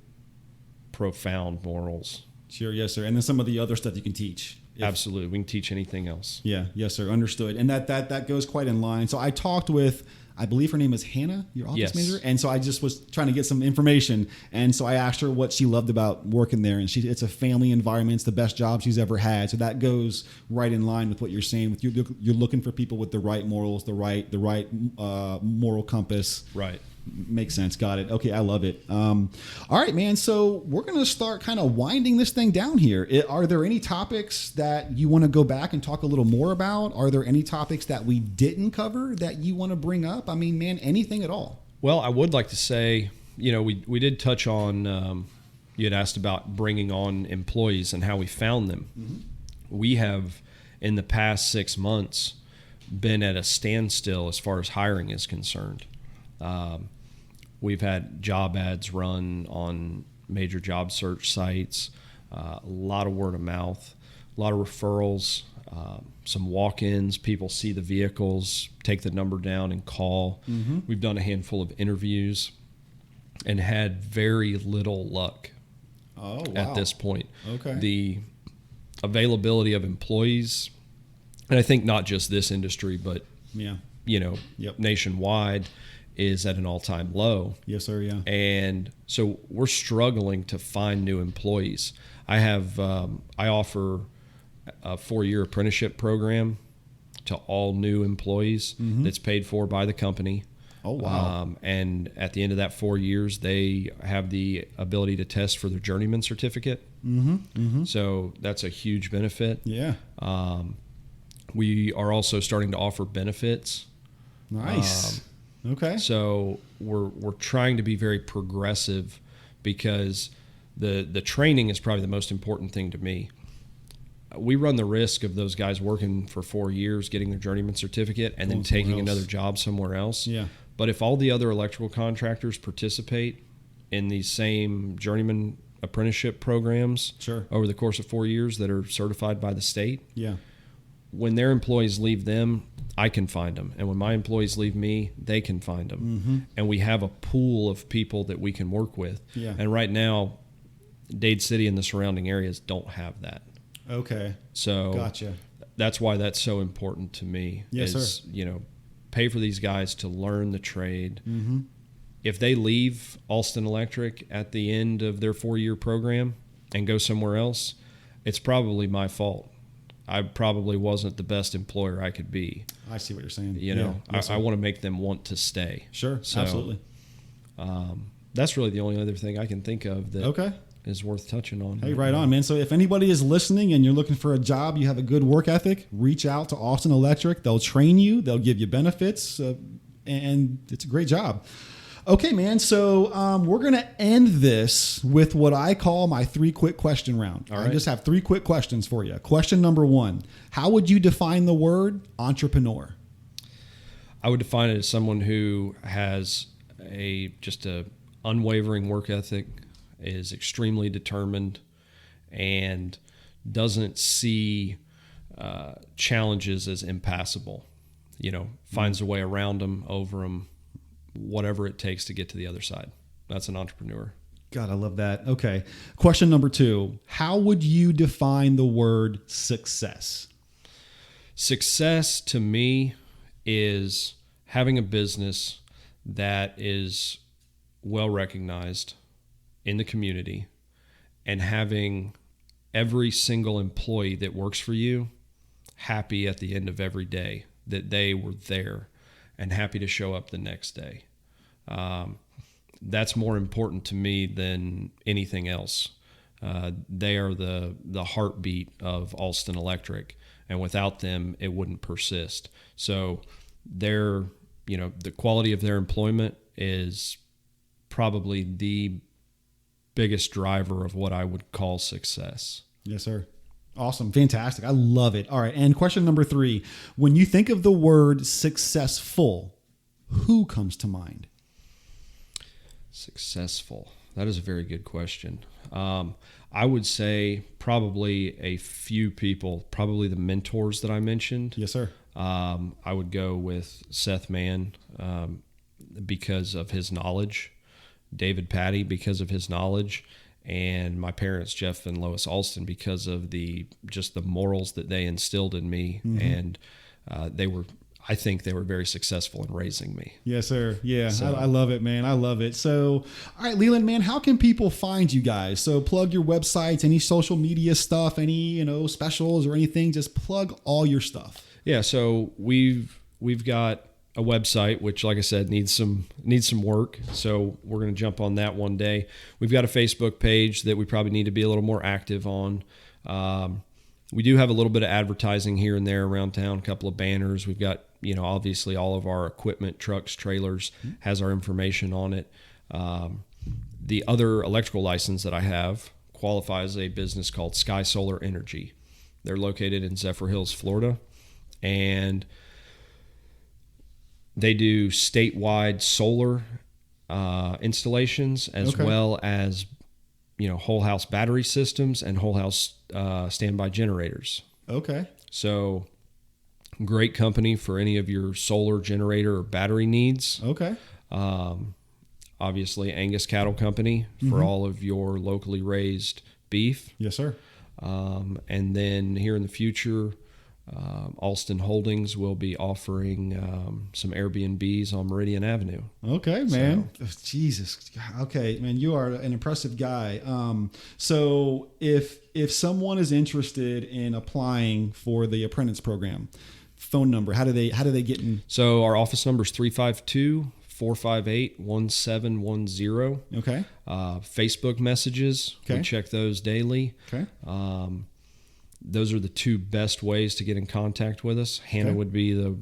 profound morals.
Sure, yes, sir. And then some of the other stuff you can teach.
Absolutely. We can teach anything else.
Yeah, yes, sir. Understood. And that goes quite in line. So I talked with, I believe her name is Hannah, your office manager. And so I just was trying to get some information. And so I asked her what she loved about working there. And it's a family environment. It's the best job she's ever had. So that goes right in line with what you're saying. With you're looking for people with the right morals, the right moral compass.
Right.
Makes sense. Got it. Okay, I love it. All right, man. So we're going to start kind of winding this thing down here. Are there any topics that you want to go back and talk a little more about? Are there any topics that we didn't cover that you want to bring up? I mean, man, anything at all.
Well, I would like to say, we did touch on, you had asked about bringing on employees and how we found them. Mm-hmm. We have, in the past 6 months, been at a standstill as far as hiring is concerned. We've had job ads run on major job search sites, a lot of word of mouth, a lot of referrals, some walk-ins. People see the vehicles, take the number down and call. Mm-hmm. We've done a handful of interviews and had very little luck at this point. Okay. The availability of employees, and I think not just this industry, but nationwide, is at an all-time low.
Yes, sir. Yeah.
And so we're struggling to find new employees. I offer a 4-year apprenticeship program to all new employees. Mm-hmm. That's paid for by the company.
Oh, wow.
And at the end of that 4 years, they have the ability to test for their journeyman certificate.
Mm-hmm. Mm-hmm.
So that's a huge benefit.
Yeah.
We are also starting to offer benefits.
Nice. Okay.
So we're trying to be very progressive, because the training is probably the most important thing to me. We run the risk of those guys working for 4 years, getting their journeyman certificate, and then taking another job somewhere else.
Yeah.
But if all the other electrical contractors participate in these same journeyman apprenticeship programs over the course of 4 years that are certified by the state, when their employees leave them, I can find them. And when my employees leave me, they can find them. Mm-hmm. And we have a pool of people that we can work with. Yeah. And right now, Dade City and the surrounding areas don't have that.
Okay.
So
gotcha.
That's why that's so important to me.
Yes, sir.
Pay for these guys to learn the trade.
Mm-hmm.
If they leave Alston Electric at the end of their 4-year program and go somewhere else, it's probably my fault. I probably wasn't the best employer I could be.
I see what you're saying.
I want to make them want to stay.
Sure, so, absolutely.
That's really the only other thing I can think of that is worth touching on.
Hey, right on, man. So if anybody is listening and you're looking for a job, you have a good work ethic, reach out to Alston Electric. They'll train you. They'll give you benefits, and it's a great job. Okay, man. So we're going to end this with what I call my 3 quick question round.
All right.
I just have 3 quick questions for you. Question number 1, how would you define the word entrepreneur?
I would define it as someone who has just a unwavering work ethic, is extremely determined, and doesn't see challenges as impassable. Finds a way around them, over them, whatever it takes to get to the other side. That's an entrepreneur.
God, I love that. Okay. Question number 2. How would you define the word success?
Success to me is having a business that is well recognized in the community, and having every single employee that works for you happy at the end of every day that they were there, and happy to show up the next day. That's more important to me than anything else. They are the heartbeat of Alston Electric, and without them, it wouldn't persist. So the quality of their employment is probably the biggest driver of what I would call success.
Yes, sir. Awesome. Fantastic. I love it. All right. And question number 3, when you think of the word successful, who comes to mind?
Successful. That is a very good question. I would say probably a few people, probably the mentors that I mentioned.
Yes, sir.
I would go with Seth Mann because of his knowledge, David Patty because of his knowledge, and my parents, Jeff and Lois Alston, because of the morals that they instilled in me. Mm-hmm. And I think they were very successful in raising me.
Yes, sir. Yeah, so, I love it, man. I love it. So, all right, Leland, man, how can people find you guys? So plug your websites, any social media stuff, any, specials or anything, just plug all your stuff.
Yeah. So we've got a website, which, like I said, needs some work. So we're going to jump on that one day. We've got a Facebook page that we probably need to be a little more active on. We do have a little bit of advertising here and there around town, a couple of banners. We've got, obviously all of our equipment, trucks, trailers, has our information on it. The other electrical license that I have qualifies a business called Sky Solar Energy. They're located in Zephyr Hills, Florida, and they do statewide solar installations, as well as whole house battery systems and whole house standby generators. Okay. So great company for any of your solar generator or battery needs. Okay. Obviously Angus Cattle Company for all of your locally raised beef.
Yes, sir.
And then here in the future, Alston Holdings will be offering some Airbnbs on Meridian Avenue.
Okay, man. So, Jesus. Okay, man, you are an impressive guy. So if someone is interested in applying for the apprentice program, phone number, how do they get in?
So our office number is 352-458-1710. Okay. Facebook messages. Okay. We check those daily. Okay. Those are the two best ways to get in contact with us. Hannah would be the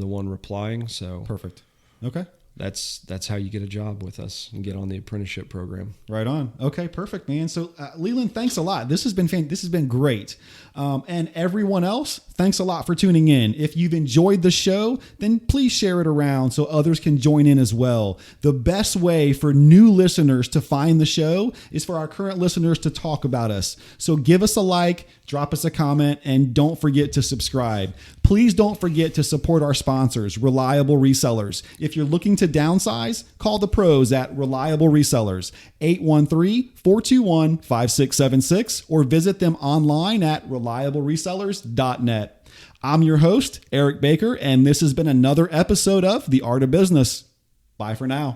one replying. So
perfect. Okay.
That's how you get a job with us and get on the apprenticeship program.
Right on. Okay, perfect, man. So Leland, thanks a lot. This has been great. And everyone else, thanks a lot for tuning in. If you've enjoyed the show, then please share it around so others can join in as well. The best way for new listeners to find the show is for our current listeners to talk about us. So give us a like, drop us a comment, and don't forget to subscribe. Please don't forget to support our sponsors, Reliable Resellers. If you're looking to downsize, call the pros at Reliable Resellers, 813-421-5676, or visit them online at reliableresellers.net. I'm your host, Eric Baker, and this has been another episode of The Art of Business. Bye for now.